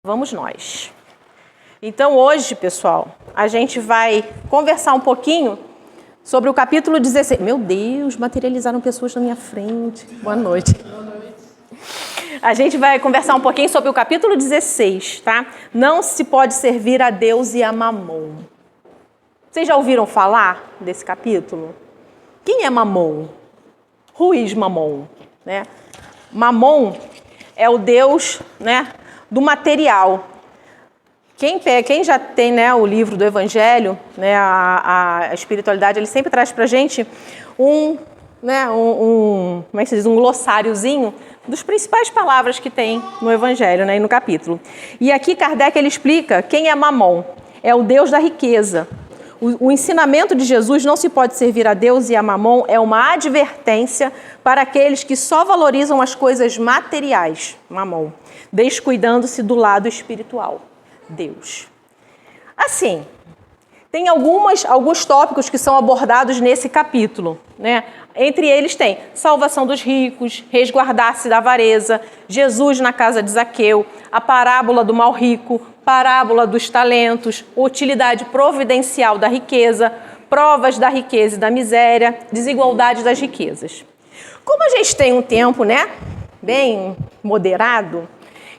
Vamos nós. Então hoje, pessoal, a gente vai conversar um pouquinho sobre o capítulo 16. Meu Deus, materializaram pessoas na minha frente. Boa noite. Boa noite. A gente vai conversar um pouquinho sobre o capítulo 16, tá? Não se pode servir a Deus e a Mamon. Vocês já ouviram falar desse capítulo? Quem é Mamon? Who is Mamon? Né? Mamon é o Deus, né, do material. Quem já tem, né, o livro do Evangelho, né, a espiritualidade, ele sempre traz pra gente como é que se diz, um glossáriozinho dos principais palavras que tem no Evangelho, né, e no capítulo. E aqui Kardec ele explica quem é Mamon. É o Deus da riqueza. O ensinamento de Jesus não se pode servir a Deus e a Mamon é uma advertência para aqueles que só valorizam as coisas materiais, Mamon, descuidando-se do lado espiritual, Deus. Assim, tem alguns tópicos que são abordados nesse capítulo, né? Entre eles tem salvação dos ricos, resguardar-se da avareza, Jesus na casa de Zaqueu, a parábola do mal rico, parábola dos talentos, utilidade providencial da riqueza, provas da riqueza e da miséria, desigualdade das riquezas. Como a gente tem um tempo, né, bem moderado,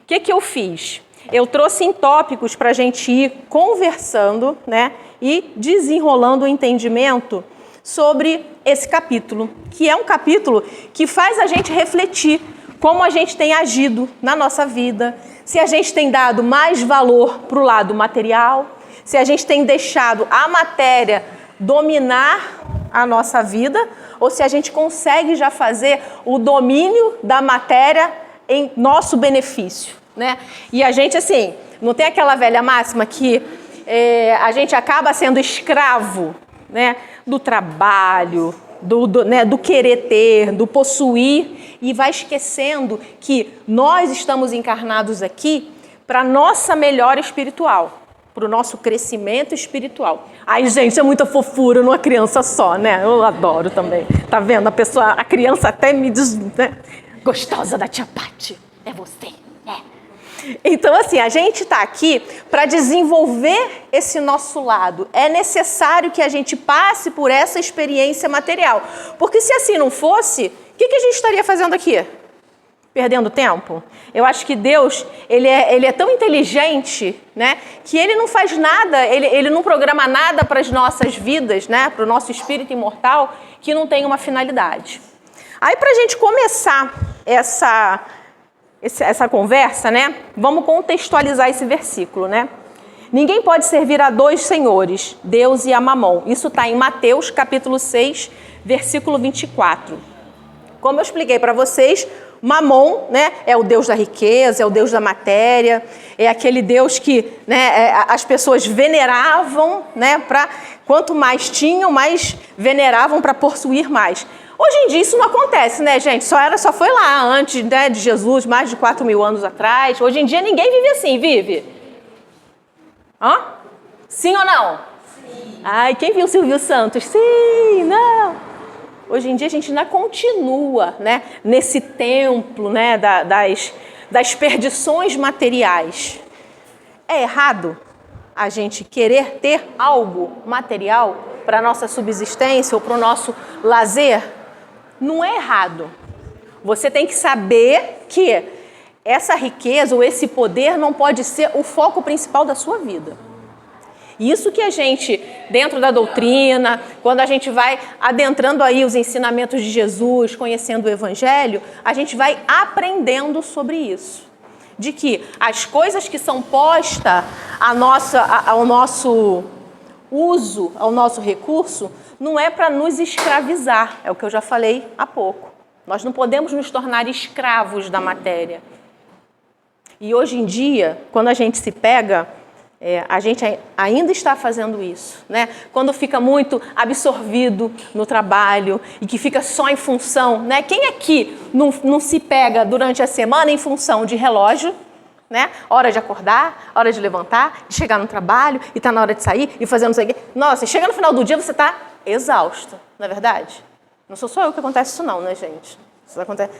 o que eu fiz? Eu trouxe em tópicos para a gente ir conversando, né, e desenrolando o entendimento sobre esse capítulo, que é um capítulo que faz a gente refletir como a gente tem agido na nossa vida, se a gente tem dado mais valor para o lado material, se a gente tem deixado a matéria dominar a nossa vida, ou se a gente consegue já fazer o domínio da matéria em nosso benefício, né? E a gente, assim, não tem aquela velha máxima que a gente acaba sendo escravo, né, do trabalho, do querer ter, do possuir, e vai esquecendo que nós estamos encarnados aqui para a nossa melhora espiritual, para o nosso crescimento espiritual. Ai, gente, é muita fofura numa criança só, né? Eu adoro também. Tá vendo? A criança até me diz, né? Gostosa da tia Pati, é você, né? Então, assim, a gente está aqui para desenvolver esse nosso lado. É necessário que a gente passe por essa experiência material. Porque se assim não fosse, o que a gente estaria fazendo aqui? Perdendo tempo? Eu acho que Deus, ele é tão inteligente, né, que ele não faz nada, ele não programa nada para as nossas vidas, né, para o nosso espírito imortal, que não tem uma finalidade. Aí, para a gente começar essa conversa, né? Vamos contextualizar esse versículo, né? Ninguém pode servir a dois senhores, Deus e a Mamon. Isso está em Mateus, capítulo 6, versículo 24. Como eu expliquei para vocês, Mamon, né, é o Deus da riqueza, é o Deus da matéria, é aquele Deus que, né, as pessoas veneravam, né, quanto mais tinham, mais veneravam para possuir mais. Hoje em dia isso não acontece, né, gente? Só foi lá antes, né, de Jesus, mais de 4.000 anos atrás. Hoje em dia ninguém vive assim, vive? Hã? Sim ou não? Sim. Ai, quem viu Silvio Santos? Sim, não. Hoje em dia a gente ainda continua, né, nesse templo, né, das perdições materiais. É errado a gente querer ter algo material para a nossa subsistência ou para o nosso lazer? Não é errado. Você tem que saber que essa riqueza ou esse poder não pode ser o foco principal da sua vida. Isso que a gente, dentro da doutrina, quando a gente vai adentrando aí os ensinamentos de Jesus, conhecendo o Evangelho, a gente vai aprendendo sobre isso. De que as coisas que são postas ao nosso uso, ao nosso recurso, não é para nos escravizar, é o que eu já falei há pouco. Nós não podemos nos tornar escravos da matéria. E hoje em dia, quando a gente se pega, a gente ainda está fazendo isso, né? Quando fica muito absorvido no trabalho e que fica só em função, né? Quem aqui não se pega durante a semana em função de relógio, né? Hora de acordar, hora de levantar, de chegar no trabalho e tá na hora de sair e fazer não sei o quê. Nossa, chega no final do dia você tá exausto, não é verdade? Não sou só eu que acontece isso não, né, gente? Isso acontece.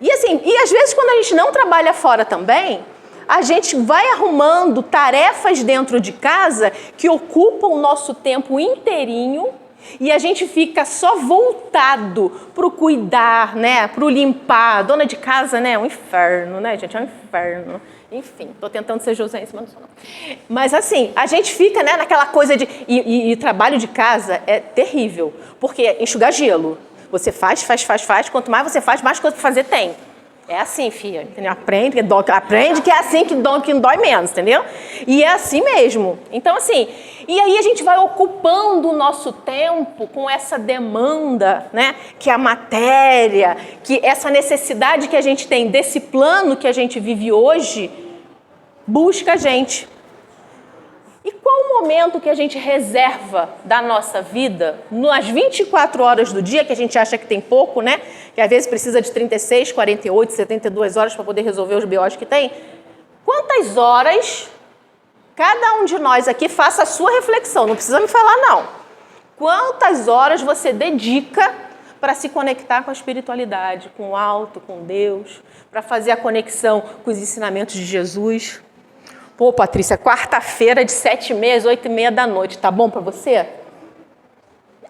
E assim, e às vezes quando a gente não trabalha fora também, a gente vai arrumando tarefas dentro de casa que ocupam o nosso tempo inteirinho e a gente fica só voltado para o cuidar, né? Para o limpar. Dona de casa, né? É um inferno, né, gente? É um inferno. Enfim, estou tentando ser josense, mas não sou não. Mas assim, a gente fica, né, naquela coisa de... E trabalho de casa é terrível, porque enxugar gelo. Você faz. Quanto mais você faz, mais coisa para fazer tem. É assim, filha, entendeu? Aprende que é assim que não dói menos, entendeu? E é assim mesmo. Então, assim, e aí a gente vai ocupando o nosso tempo com essa demanda, né? Que a matéria, que essa necessidade que a gente tem desse plano que a gente vive hoje, busca a gente. E qual o momento que a gente reserva da nossa vida, nas 24 horas do dia, que a gente acha que tem pouco, né? Que às vezes precisa de 36, 48, 72 horas para poder resolver os BOs que tem. Quantas horas cada um de nós aqui faça a sua reflexão, não precisa me falar não. Quantas horas você dedica para se conectar com a espiritualidade, com o alto, com Deus, para fazer a conexão com os ensinamentos de Jesus? Pô, Patrícia, quarta-feira de 7h30, 8h30 da noite, tá bom para você?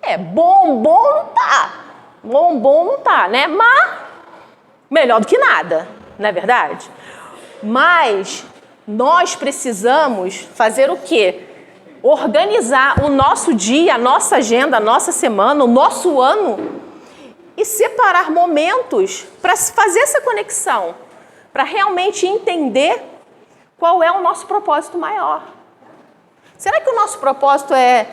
É, bom não tá. Bom não tá, né? Mas melhor do que nada, não é verdade? Mas nós precisamos fazer o quê? Organizar o nosso dia, a nossa agenda, a nossa semana, o nosso ano e separar momentos para fazer essa conexão, para realmente entender qual é o nosso propósito maior. Será que o nosso propósito é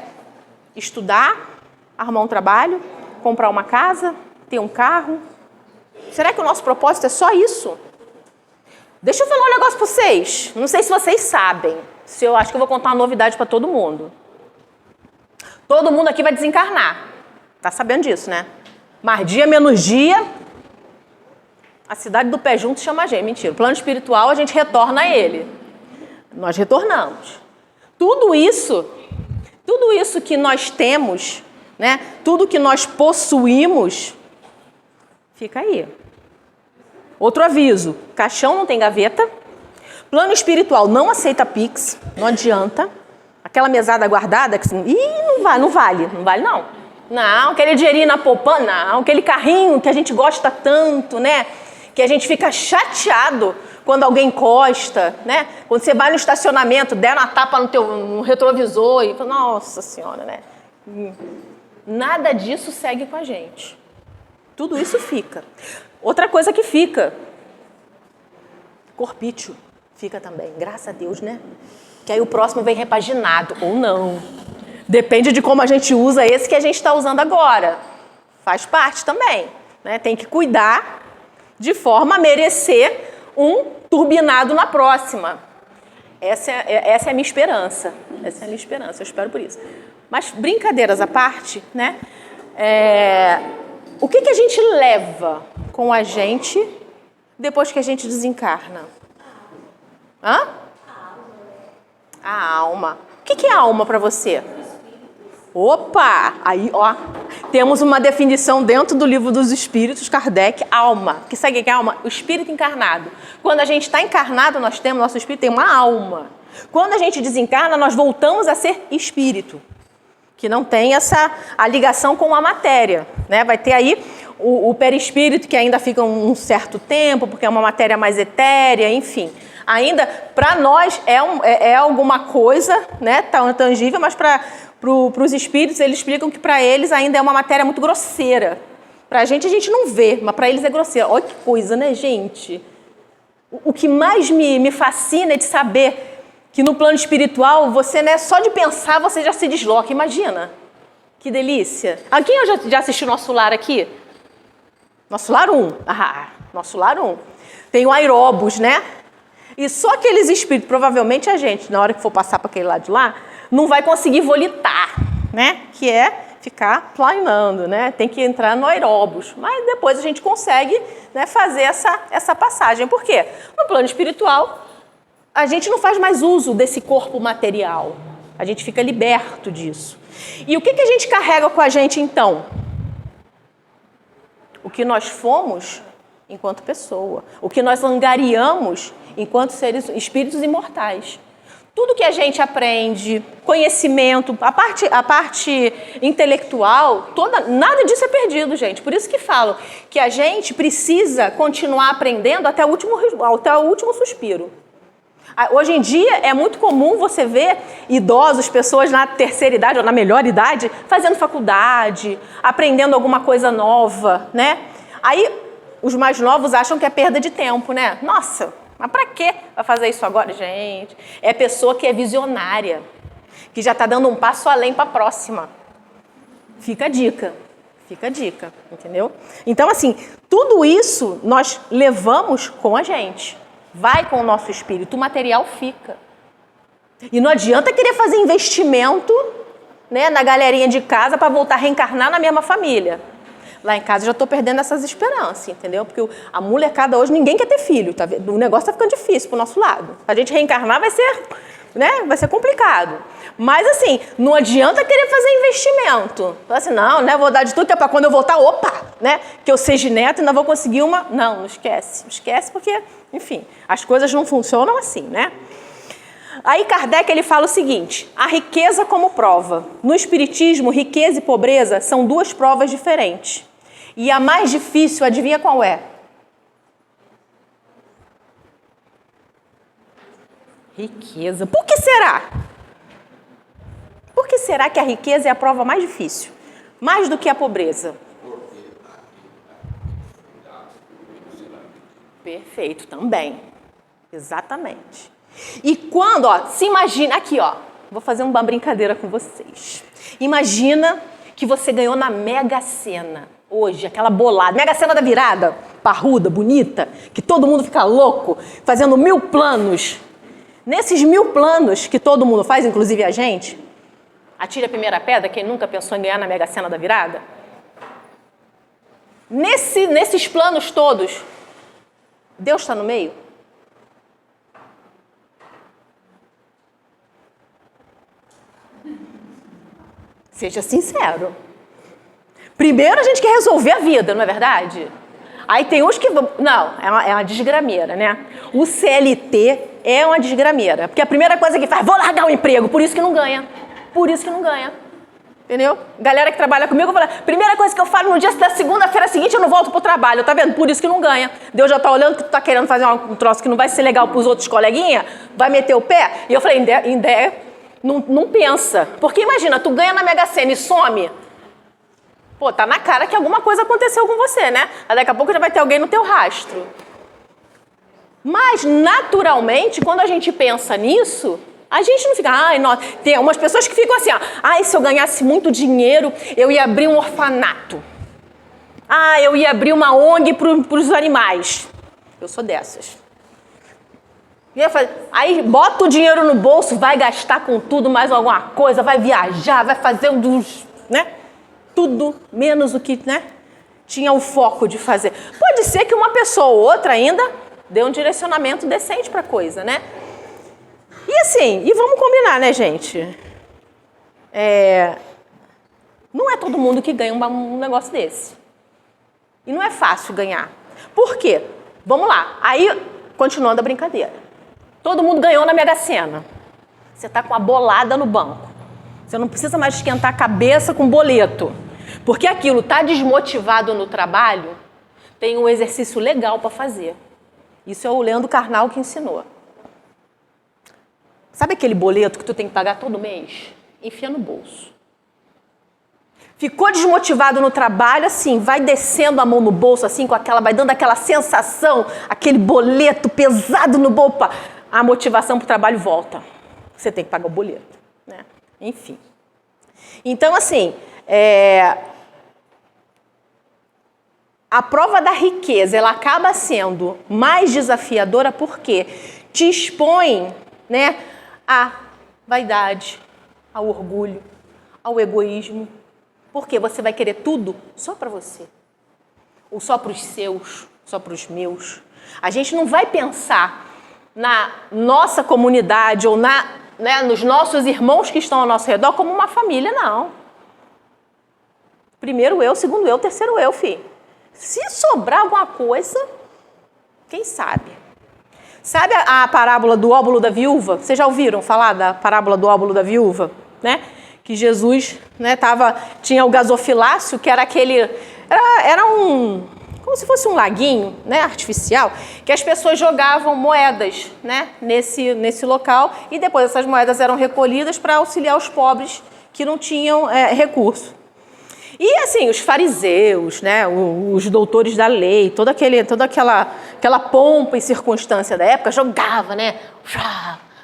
estudar, arrumar um trabalho, comprar uma casa, ter um carro? Será que o nosso propósito é só isso? Deixa eu falar um negócio para vocês. Não sei se vocês sabem. Eu acho que eu vou contar uma novidade para todo mundo. Todo mundo aqui vai desencarnar. Tá sabendo disso, né? Mais dia, menos dia, a cidade do pé junto chama a gente. Mentira. O plano espiritual a gente retorna a ele. Nós retornamos. Tudo isso que nós temos, né? Tudo que nós possuímos, fica aí. Outro aviso, caixão não tem gaveta, plano espiritual não aceita Pix, não adianta. Aquela mesada guardada, que assim, não vale não. Não, aquele dinheirinho na poupança, não, aquele carrinho que a gente gosta tanto, né? Que a gente fica chateado quando alguém encosta, né? Quando você vai no estacionamento, deram uma tapa no retrovisor e fala, nossa senhora, né? Nada disso segue com a gente. Tudo isso fica. Outra coisa que fica, corpício fica também, graças a Deus, né? Que aí o próximo vem repaginado, ou não. Depende de como a gente usa esse que a gente está usando agora. Faz parte também, né? Tem que cuidar de forma a merecer um turbinado na próxima. Essa é a minha esperança. Essa é a minha esperança, eu espero por isso. Mas brincadeiras à parte, né? O que a gente leva com a gente depois que a gente desencarna? Hã? A alma. O que é a alma para você? Opa! Aí, ó, temos uma definição dentro do Livro dos Espíritos, Kardec, alma. Que sabe o que é alma? O espírito encarnado. Quando a gente está encarnado, nosso espírito tem uma alma. Quando a gente desencarna, nós voltamos a ser espírito, que não tem a ligação com a matéria, né? Vai ter aí o perispírito, que ainda fica um certo tempo, porque é uma matéria mais etérea, enfim. Ainda, para nós, é alguma coisa, né, tangível, mas para os espíritos, eles explicam que para eles ainda é uma matéria muito grosseira. Para a gente não vê, mas para eles é grosseira. Olha que coisa, né, gente? O que mais me fascina é de saber que no plano espiritual, você, né, só de pensar, você já se desloca. Imagina. Que delícia. Alguém já assistiu Nosso Lar aqui? Nosso Lar 1. Nosso Lar 1. Tem o aeróbus, né? E só aqueles espíritos, provavelmente a gente, na hora que for passar para aquele lado de lá, não vai conseguir volitar, né? Que é ficar planando, né? Tem que entrar no aeróbus. Mas depois a gente consegue, né, fazer essa passagem. Por quê? No plano espiritual, a gente não faz mais uso desse corpo material. A gente fica liberto disso. E o que a gente carrega com a gente, então? O que nós fomos enquanto pessoa. O que nós angariamos enquanto seres, espíritos imortais. Tudo que a gente aprende, conhecimento, a parte intelectual, nada disso é perdido, gente. Por isso que falo que a gente precisa continuar aprendendo até o último suspiro. Hoje em dia é muito comum você ver idosos, pessoas na terceira idade ou na melhor idade, fazendo faculdade, aprendendo alguma coisa nova, né? Aí os mais novos acham que é perda de tempo, né? Nossa, mas para que vai fazer isso agora? Gente, é pessoa que é visionária, que já está dando um passo além para a próxima. Fica a dica, entendeu? Então, assim, tudo isso nós levamos com a gente. Vai com o nosso espírito, o material fica. E não adianta querer fazer investimento, né, na galerinha de casa para voltar a reencarnar na mesma família. Lá em casa eu já estou perdendo essas esperanças, entendeu? Porque a molecada hoje, ninguém quer ter filho, tá vendo? O negócio está ficando difícil para o nosso lado. A gente reencarnar vai ser, né, vai ser complicado. Mas assim, não adianta querer fazer investimento. Assim, não, né, vou dar de tudo que é para quando eu voltar, opa, né, que eu seja neto e ainda vou conseguir uma... Não esquece. Esquece porque, enfim, as coisas não funcionam assim, né? Aí Kardec ele fala o seguinte, a riqueza como prova. No espiritismo, riqueza e pobreza são duas provas diferentes. E a mais difícil, adivinha qual é? Riqueza. Por que será? Por que será que a riqueza é a prova mais difícil? Mais do que a pobreza? Perfeito, também. Exatamente. E quando, ó, se imagina, aqui, ó, vou fazer uma brincadeira com vocês. Imagina que você ganhou na Mega Sena, hoje, aquela bolada, Mega Sena da virada, parruda, bonita, que todo mundo fica louco, fazendo 1000 planos. Nesses 1000 planos que todo mundo faz, inclusive a gente, atire a primeira pedra, quem nunca pensou em ganhar na Mega Sena da virada? Nesses planos todos, Deus está no meio? Seja sincero. Primeiro a gente quer resolver a vida, não é verdade? Aí tem uns que... Não, é uma desgrameira, né? O CLT é uma desgrameira. Porque a primeira coisa que faz, vou largar o emprego, por isso que não ganha. Por isso que não ganha. Entendeu? Galera que trabalha comigo, fala, primeira coisa que eu falo no dia da segunda-feira seguinte, eu não volto pro trabalho, tá vendo? Por isso que não ganha. Deus já tá olhando que tu tá querendo fazer um troço que não vai ser legal pros outros coleguinhas, vai meter o pé. E eu falei, em ideia... Não pensa. Porque imagina, tu ganha na Mega Sena e some. Pô, tá na cara que alguma coisa aconteceu com você, né? Aí daqui a pouco já vai ter alguém no teu rastro. Mas, naturalmente, quando a gente pensa nisso, a gente não fica... Ai, nossa. Tem umas pessoas que ficam assim, ó. Ai, se eu ganhasse muito dinheiro, eu ia abrir um orfanato. Ah, eu ia abrir uma ONG pros animais. Eu sou dessas. Aí bota o dinheiro no bolso, vai gastar com tudo, mais alguma coisa, vai viajar, vai fazer né? Tudo menos o que, né, tinha o foco de fazer. Pode ser que uma pessoa ou outra ainda dê um direcionamento decente para a coisa, né? E assim, e vamos combinar, né, gente? Não é todo mundo que ganha um negócio desse. E não é fácil ganhar. Por quê? Vamos lá. Aí, continuando a brincadeira. Todo mundo ganhou na Mega Sena. Você está com a bolada no banco. Você não precisa mais esquentar a cabeça com boleto. Porque aquilo está desmotivado no trabalho, tem um exercício legal para fazer. Isso é o Leandro Carnal que ensinou. Sabe aquele boleto que tu tem que pagar todo mês? Enfia no bolso. Ficou desmotivado no trabalho, assim, vai descendo a mão no bolso, assim, vai dando aquela sensação, aquele boleto pesado no bolso. A motivação para o trabalho volta. Você tem que pagar o boleto, né? Enfim. Então, assim, a prova da riqueza, ela acaba sendo mais desafiadora porque te expõe, né, à vaidade, ao orgulho, ao egoísmo. Porque você vai querer tudo só para você. Ou só para os seus, só para os meus. A gente não vai pensar na nossa comunidade ou nos nossos irmãos que estão ao nosso redor como uma família, não. Primeiro eu, segundo eu, terceiro eu, filho. Se sobrar alguma coisa, quem sabe? Sabe a parábola do óbolo da viúva? Vocês já ouviram falar da parábola do óbolo da viúva? Né? Que Jesus, né, tinha o gasofilácio, que era aquele... Era como se fosse um laguinho, né, artificial, que as pessoas jogavam moedas, né, nesse local, e depois essas moedas eram recolhidas para auxiliar os pobres que não tinham recurso. E assim, os fariseus, né, os doutores da lei, toda aquela pompa e circunstância da época, jogava, né,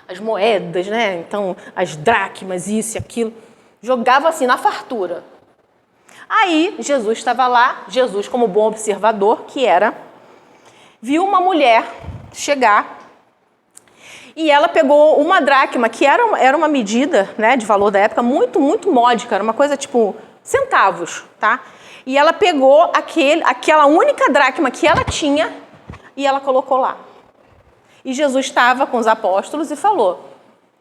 as moedas, né, então as dracmas, isso e aquilo, jogava assim na fartura. Aí Jesus estava lá, Jesus como bom observador que era, viu uma mulher chegar e ela pegou uma dracma, que era uma medida, né, de valor da época muito, muito módica, era uma coisa tipo centavos, tá? E ela pegou aquela única dracma que ela tinha e ela colocou lá. E Jesus estava com os apóstolos e falou: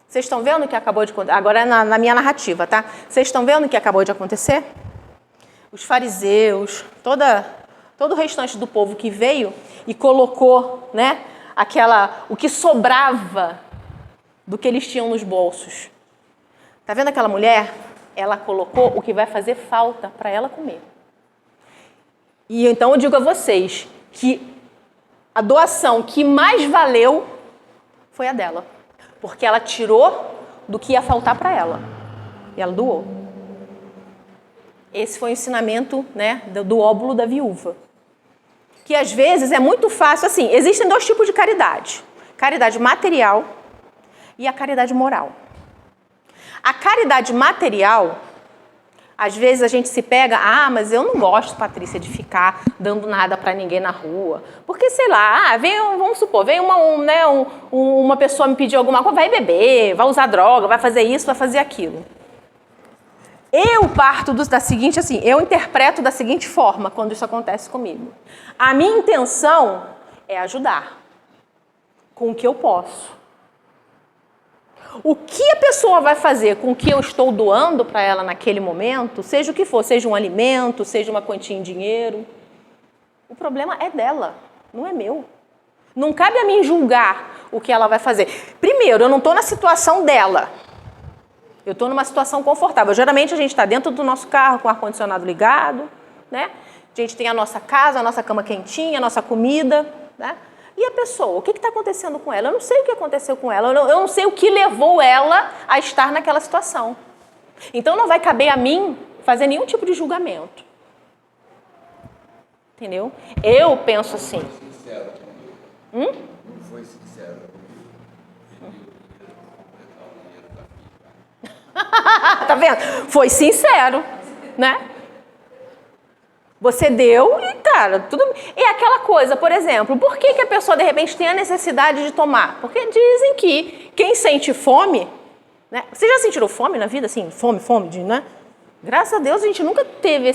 vocês estão vendo o que acabou de acontecer? Agora é na minha narrativa, tá? Vocês estão vendo o que acabou de acontecer? Os fariseus, todo o restante do povo que veio e colocou, né, o que sobrava do que eles tinham nos bolsos. Tá vendo aquela mulher? Ela colocou o que vai fazer falta para ela comer. E então eu digo a vocês que a doação que mais valeu foi a dela. Porque ela tirou do que ia faltar para ela. E ela doou. Esse foi o ensinamento, né, do óbolo da viúva. Que às vezes é muito fácil, assim, existem dois tipos de caridade. Caridade material e a caridade moral. A caridade material, às vezes a gente se pega, mas eu não gosto, Patrícia, de ficar dando nada para ninguém na rua. Porque, sei lá, vamos supor, vem uma pessoa me pedir alguma coisa, vai beber, vai usar droga, vai fazer isso, vai fazer aquilo. Eu parto da seguinte, assim, eu interpreto da seguinte forma quando isso acontece comigo. A minha intenção é ajudar com o que eu posso. O que a pessoa vai fazer com o que eu estou doando para ela naquele momento, seja o que for, seja um alimento, seja uma quantia em dinheiro, o problema é dela, não é meu. Não cabe a mim julgar o que ela vai fazer. Primeiro, eu não estou na situação dela. Eu estou numa situação confortável. Geralmente a gente está dentro do nosso carro com o ar-condicionado ligado, né? A gente tem a nossa casa, a nossa cama quentinha, a nossa comida, né? E a pessoa, o que está acontecendo com ela? Eu não sei o que aconteceu com ela, eu não sei o que levou ela a estar naquela situação. Então não vai caber a mim fazer nenhum tipo de julgamento. Entendeu? Eu penso assim. Foi sincero. Não foi sincero. Tá vendo? Foi sincero, né? Você deu e, cara, tudo... E aquela coisa, por exemplo, por que a pessoa, de repente, tem a necessidade de tomar? Porque dizem que quem sente fome, né? Vocês já sentiram fome na vida, assim? Fome, né? Graças a Deus, a gente nunca teve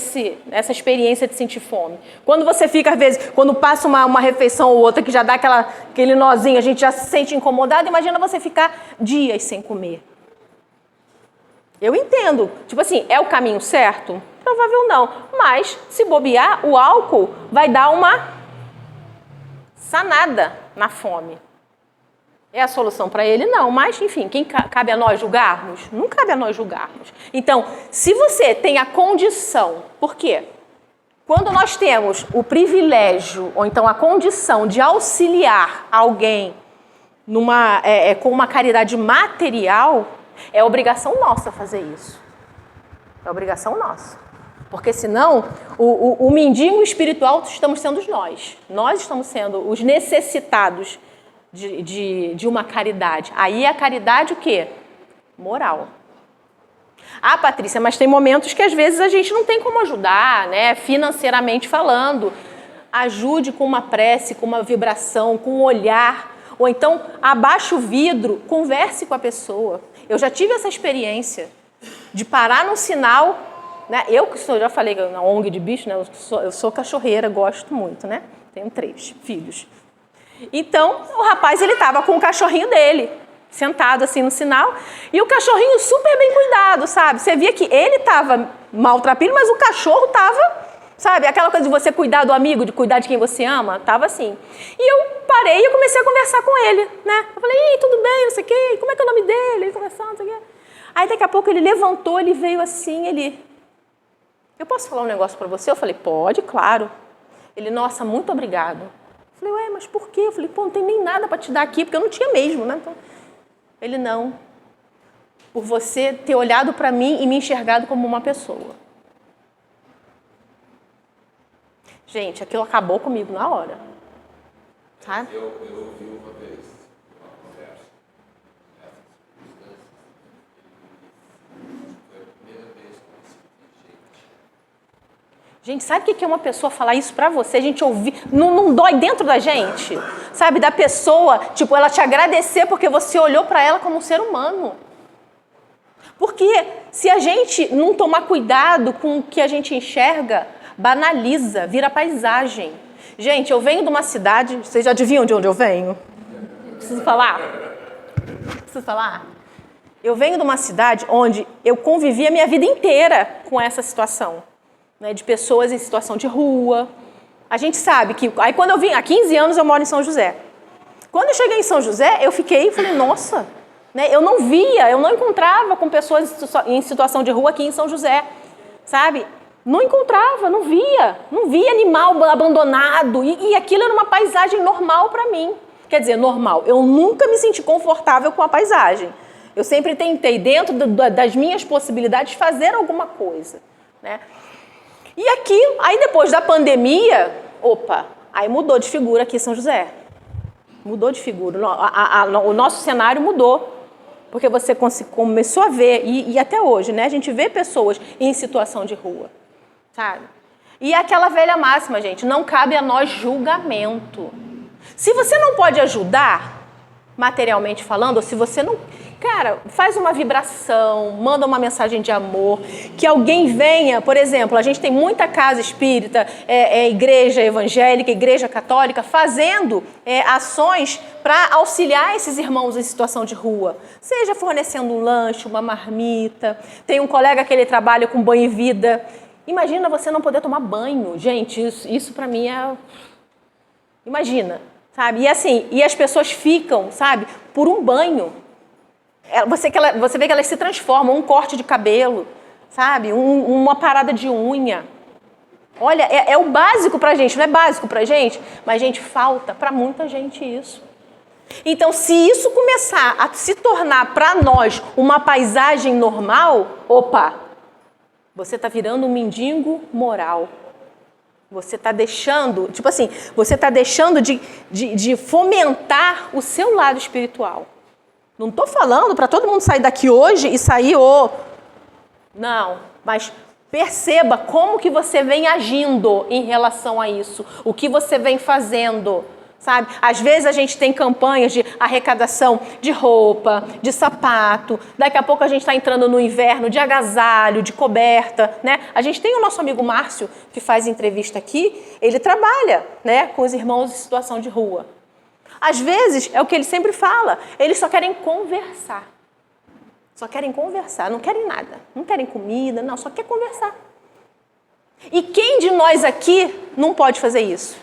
essa experiência de sentir fome. Quando você fica, às vezes, quando passa uma refeição ou outra que já dá aquele nozinho, a gente já se sente incomodado, imagina você ficar dias sem comer. Eu entendo. Tipo assim, é o caminho certo? Provável não. Mas, se bobear, o álcool vai dar uma sanada na fome. É a solução para ele? Não. Mas, enfim, cabe a nós julgarmos? Não cabe a nós julgarmos. Então, se você tem a condição... Por quê? Quando nós temos o privilégio, ou então a condição de auxiliar alguém com uma caridade material... É obrigação nossa fazer isso. É obrigação nossa. Porque senão, o mendigo espiritual estamos sendo nós. Nós estamos sendo os necessitados de uma caridade. Aí a caridade o quê? Moral. Ah, Patrícia, mas tem momentos que às vezes a gente não tem como ajudar, né? Financeiramente falando. Ajude com uma prece, com uma vibração, com um olhar. Ou então, abaixe o vidro, converse com a pessoa. Eu já tive essa experiência de parar num sinal, né? Já falei na ONG de bicho, né? Eu sou cachorreira, gosto muito, né? Tenho 3 filhos. Então, o rapaz, ele estava com o cachorrinho dele, sentado assim no sinal, e o cachorrinho super bem cuidado, sabe? Você via que ele estava maltrapilho, mas o cachorro estava Sabe? Aquela coisa de você cuidar do amigo, de cuidar de quem você ama, tava assim. E eu parei e comecei a conversar com ele, né? Eu falei, ei, tudo bem, não sei o quê, como é que é o nome dele? Ele conversando, não sei o quê. Aí daqui a pouco ele levantou, ele veio assim, eu posso falar um negócio pra você? Eu falei, pode, claro. Ele, nossa, muito obrigado. Eu falei, ué, mas por quê? Eu falei, pô, não tem nem nada pra te dar aqui, porque eu não tinha mesmo, né? Então, ele, não. Por você ter olhado pra mim e me enxergado como uma pessoa. Gente, aquilo acabou comigo na hora. Tá? Eu ouvi uma vez uma conversa nessas circunstâncias. Foi a primeira vez que eu recebi gente. Gente, sabe o que é uma pessoa falar isso pra você? A gente ouvir, não dói dentro da gente? Sabe, da pessoa, tipo, ela te agradecer porque você olhou pra ela como um ser humano. Porque se a gente não tomar cuidado com o que a gente enxerga, banaliza, vira paisagem. Gente, eu venho de uma cidade, vocês já adivinham de onde eu venho? Preciso falar? Preciso falar? Eu venho de uma cidade onde eu convivi a minha vida inteira com essa situação, né, de pessoas em situação de rua. A gente sabe que... Aí quando eu vim, há 15 anos eu moro em São José. Quando eu cheguei em São José, eu fiquei e falei, nossa, né, eu não via, eu não encontrava com pessoas em situação de rua aqui em São José, sabe? Não encontrava, não via animal abandonado e aquilo era uma paisagem normal para mim. Quer dizer, normal, eu nunca me senti confortável com a paisagem. Eu sempre tentei, dentro das minhas possibilidades, fazer alguma coisa, né? E aqui, aí depois da pandemia, aí mudou de figura aqui em São José. Mudou de figura, o nosso cenário mudou. Porque você começou a ver, e até hoje, né? A gente vê pessoas em situação de rua. Sabe? E aquela velha máxima, gente, não cabe a nós julgamento. Se você não pode ajudar, materialmente falando, ou se você não... Cara, faz uma vibração, manda uma mensagem de amor, que alguém venha, por exemplo, a gente tem muita casa espírita, igreja evangélica, igreja católica, fazendo ações para auxiliar esses irmãos em situação de rua. Seja fornecendo um lanche, uma marmita, tem um colega que ele trabalha com banho e vida. Imagina você não poder tomar banho. Gente, isso para mim é... Imagina, sabe? E assim, e as pessoas ficam, sabe, por um banho. Você vê que elas se transformam, um corte de cabelo, sabe? Uma parada de unha. Olha, é o básico pra gente, não é básico pra gente, mas, gente, falta pra muita gente isso. Então, se isso começar a se tornar pra nós uma paisagem normal, você está virando um mendigo moral. Você está deixando, tipo assim, você está deixando de fomentar o seu lado espiritual. Não estou falando para todo mundo sair daqui hoje e sair, não, mas perceba como que você vem agindo em relação a isso, o que você vem fazendo. Sabe? Às vezes a gente tem campanhas de arrecadação de roupa, de sapato, daqui a pouco a gente está entrando no inverno de agasalho, de coberta, né? A gente tem o nosso amigo Márcio, que faz entrevista aqui, ele trabalha, né, com os irmãos em situação de rua. Às vezes, é o que ele sempre fala, eles só querem conversar. Só querem conversar, não querem nada, não querem comida, não, só quer conversar. E quem de nós aqui não pode fazer isso?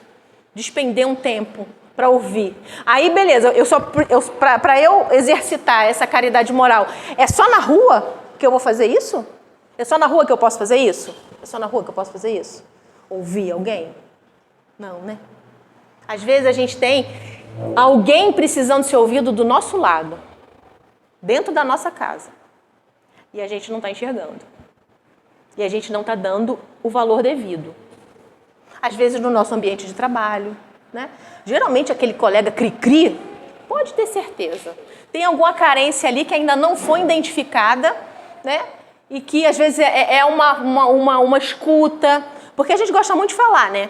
Despender um tempo para ouvir. Aí, beleza, para eu exercitar essa caridade moral, é só na rua que eu vou fazer isso? É só na rua que eu posso fazer isso? É só na rua que eu posso fazer isso? Ouvir alguém? Não, né? Às vezes a gente tem alguém precisando ser ouvido do nosso lado, dentro da nossa casa, e a gente não está enxergando. E a gente não está dando o valor devido. Às vezes no nosso ambiente de trabalho, né? Geralmente aquele colega cri-cri, pode ter certeza, tem alguma carência ali que ainda não foi identificada, né? E que às vezes é uma escuta, porque a gente gosta muito de falar, né?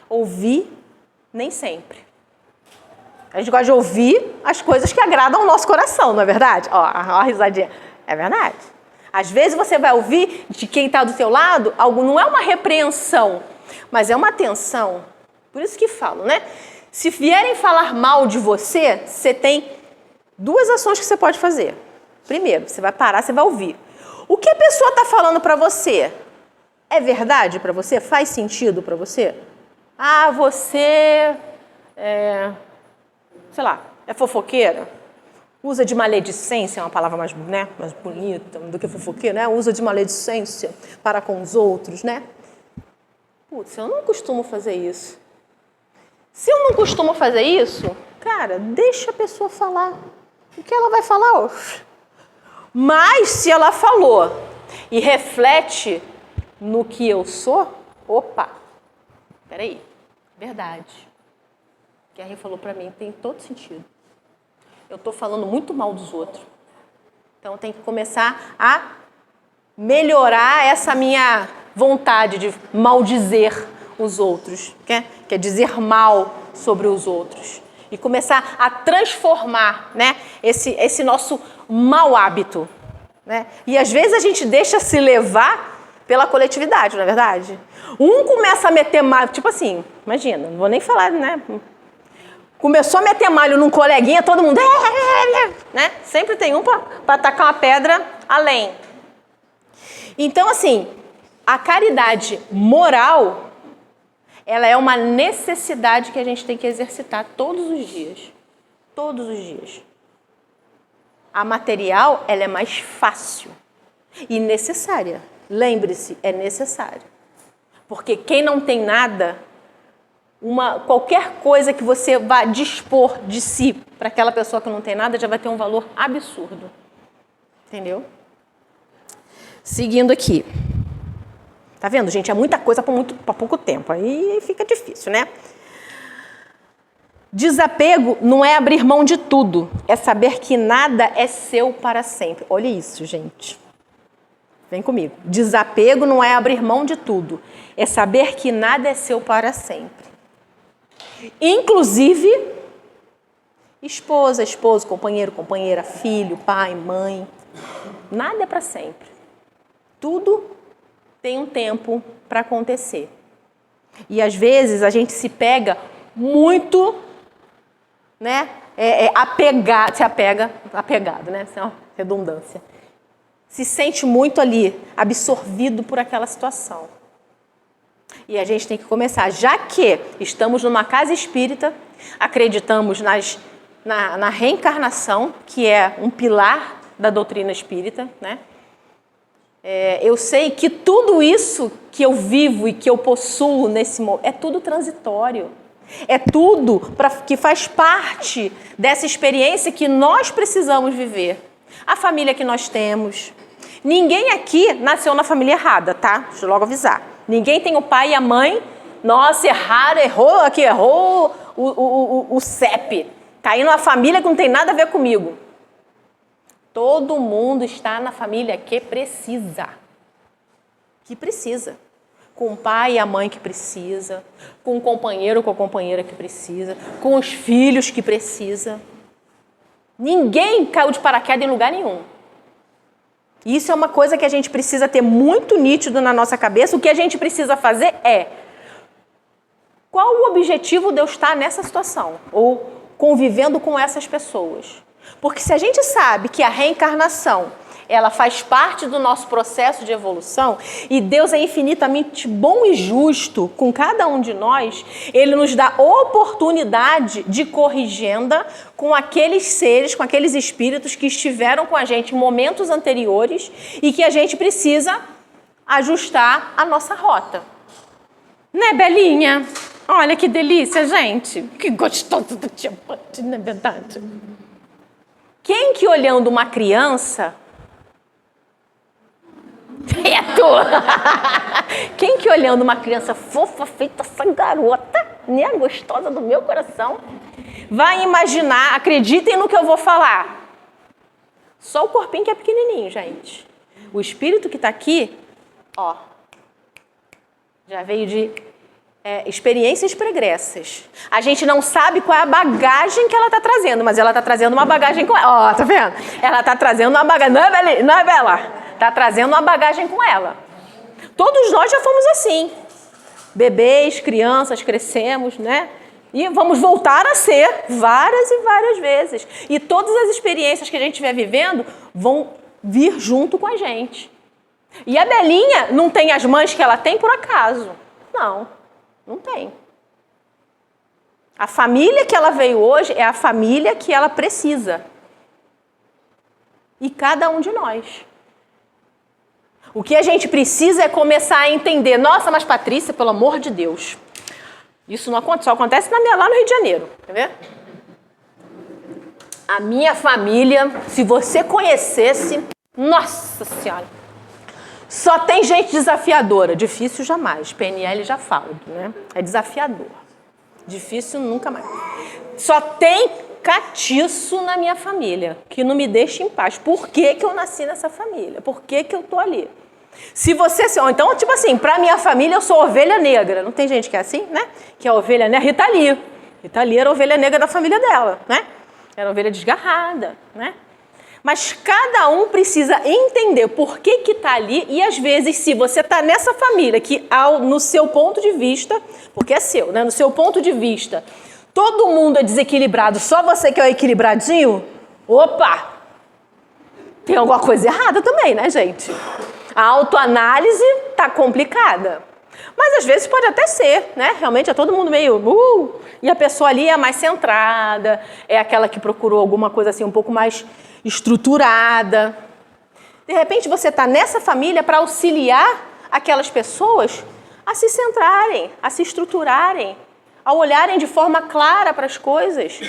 Ouvir, nem sempre. A gente gosta de ouvir as coisas que agradam ao nosso coração, não é verdade? Ó, a risadinha. É verdade. Às vezes você vai ouvir de quem está do seu lado, algo não é uma repreensão, mas é uma atenção. Por isso que falo, né? Se vierem falar mal de você, você tem duas ações que você pode fazer. Primeiro, você vai parar, você vai ouvir. O que a pessoa está falando para você? É verdade para você? Faz sentido para você? Ah, você sei lá, é fofoqueira? Usa de maledicência, é uma palavra mais, né, mais bonita do que fofoqueira, né? Usa de maledicência para com os outros, né? Putz, eu não costumo fazer isso. Se eu não costumo fazer isso, cara, deixa a pessoa falar. O que ela vai falar? Mas se ela falou e reflete no que eu sou, opa, peraí, verdade. O que a Rê falou pra mim tem todo sentido. Eu tô falando muito mal dos outros. Então tem que começar a melhorar essa minha vontade de maldizer os outros, quer dizer mal sobre os outros. E começar a transformar, né, esse nosso mau hábito. Né? E às vezes a gente deixa se levar pela coletividade, não é verdade? Um começa a meter malho, tipo assim, imagina, não vou nem falar, né? Começou a meter malho num coleguinha, todo mundo, né? Sempre tem um para tacar uma pedra além. Então, assim, a caridade moral, ela é uma necessidade que a gente tem que exercitar todos os dias. Todos os dias. A material, ela é mais fácil e necessária. Lembre-se, é necessário. Porque quem não tem nada, qualquer coisa que você vá dispor de si para aquela pessoa que não tem nada, já vai ter um valor absurdo. Entendeu? Seguindo aqui. Tá vendo, gente? É muita coisa para pouco tempo. Aí fica difícil, né? Desapego não é abrir mão de tudo. É saber que nada é seu para sempre. Olha isso, gente. Vem comigo. Desapego não é abrir mão de tudo. É saber que nada é seu para sempre. Inclusive, esposa, esposo, companheiro, companheira, filho, pai, mãe. Nada é para sempre. Tudo tem um tempo para acontecer. E às vezes a gente se pega muito, né? Apegado, né? Isso é uma redundância. Se sente muito ali, absorvido por aquela situação. E a gente tem que começar, já que estamos numa casa espírita, acreditamos na reencarnação, que é um pilar da doutrina espírita, né? Eu sei que tudo isso que eu vivo e que eu possuo nesse momento é tudo transitório. É tudo que faz parte dessa experiência que nós precisamos viver. A família que nós temos. Ninguém aqui nasceu na família errada, tá? Deixa eu logo avisar. Ninguém tem o pai e a mãe. Nossa, errou o CEP. Caí numa família que não tem nada a ver comigo. Todo mundo está na família que precisa. Que precisa. Com o pai e a mãe que precisa. Com o companheiro ou com a companheira que precisa. Com os filhos que precisa. Ninguém caiu de paraquedas em lugar nenhum. Isso é uma coisa que a gente precisa ter muito nítido na nossa cabeça. O que a gente precisa fazer é... Qual o objetivo de eu estar nessa situação? Ou convivendo com essas pessoas? Porque se a gente sabe que a reencarnação, ela faz parte do nosso processo de evolução, e Deus é infinitamente bom e justo com cada um de nós, Ele nos dá oportunidade de corrigenda com aqueles seres, com aqueles espíritos que estiveram com a gente em momentos anteriores e que a gente precisa ajustar a nossa rota. Né, Belinha? Olha que delícia, gente. Que gostoso do diamante, não é verdade? Quem que olhando uma criança... Quem que olhando uma criança fofa, feita essa garota, né, gostosa do meu coração, vai imaginar, acreditem no que eu vou falar. Só o corpinho que é pequenininho, gente. O espírito que está aqui, ó, já veio de experiências pregressas. A gente não sabe qual é a bagagem que ela está trazendo, mas ela está trazendo uma bagagem com ela. Ó, tá vendo? Ela está trazendo uma bagagem. Não é, Bela? Está trazendo uma bagagem com ela. Todos nós já fomos assim. Bebês, crianças, crescemos, né? E vamos voltar a ser várias e várias vezes. E todas as experiências que a gente estiver vivendo vão vir junto com a gente. E a Belinha não tem as mães que ela tem por acaso. Não, não tem. A família que ela veio hoje é a família que ela precisa. E cada um de nós. O que a gente precisa é começar a entender. Nossa, mas Patrícia, pelo amor de Deus. Isso não acontece, só acontece lá no Rio de Janeiro. Tá vendo? A minha família, se você conhecesse, nossa Senhora, só tem gente desafiadora. Difícil jamais. PNL já fala, né? É desafiador. Difícil nunca mais. Só tem catiço na minha família, que não me deixa em paz. Por que que eu nasci nessa família? Por que que eu tô ali? Se você... Então, tipo assim, pra minha família eu sou ovelha negra. Não tem gente que é assim, né? Que é ovelha negra. Rita Lee. Rita Lee era a ovelha negra da família dela, né? Era ovelha desgarrada, né? Mas cada um precisa entender por que que tá ali e às vezes se você tá nessa família que no seu ponto de vista, porque é seu, né? No seu ponto de vista, todo mundo é desequilibrado, só você que é o equilibradinho, opa! Tem alguma coisa errada também, né, gente? A autoanálise tá complicada. Mas às vezes pode até ser, né? Realmente é todo mundo meio... e a pessoa ali é mais centrada, é aquela que procurou alguma coisa assim um pouco mais estruturada. De repente você está nessa família para auxiliar aquelas pessoas a se centrarem, a se estruturarem, a olharem de forma clara para as coisas.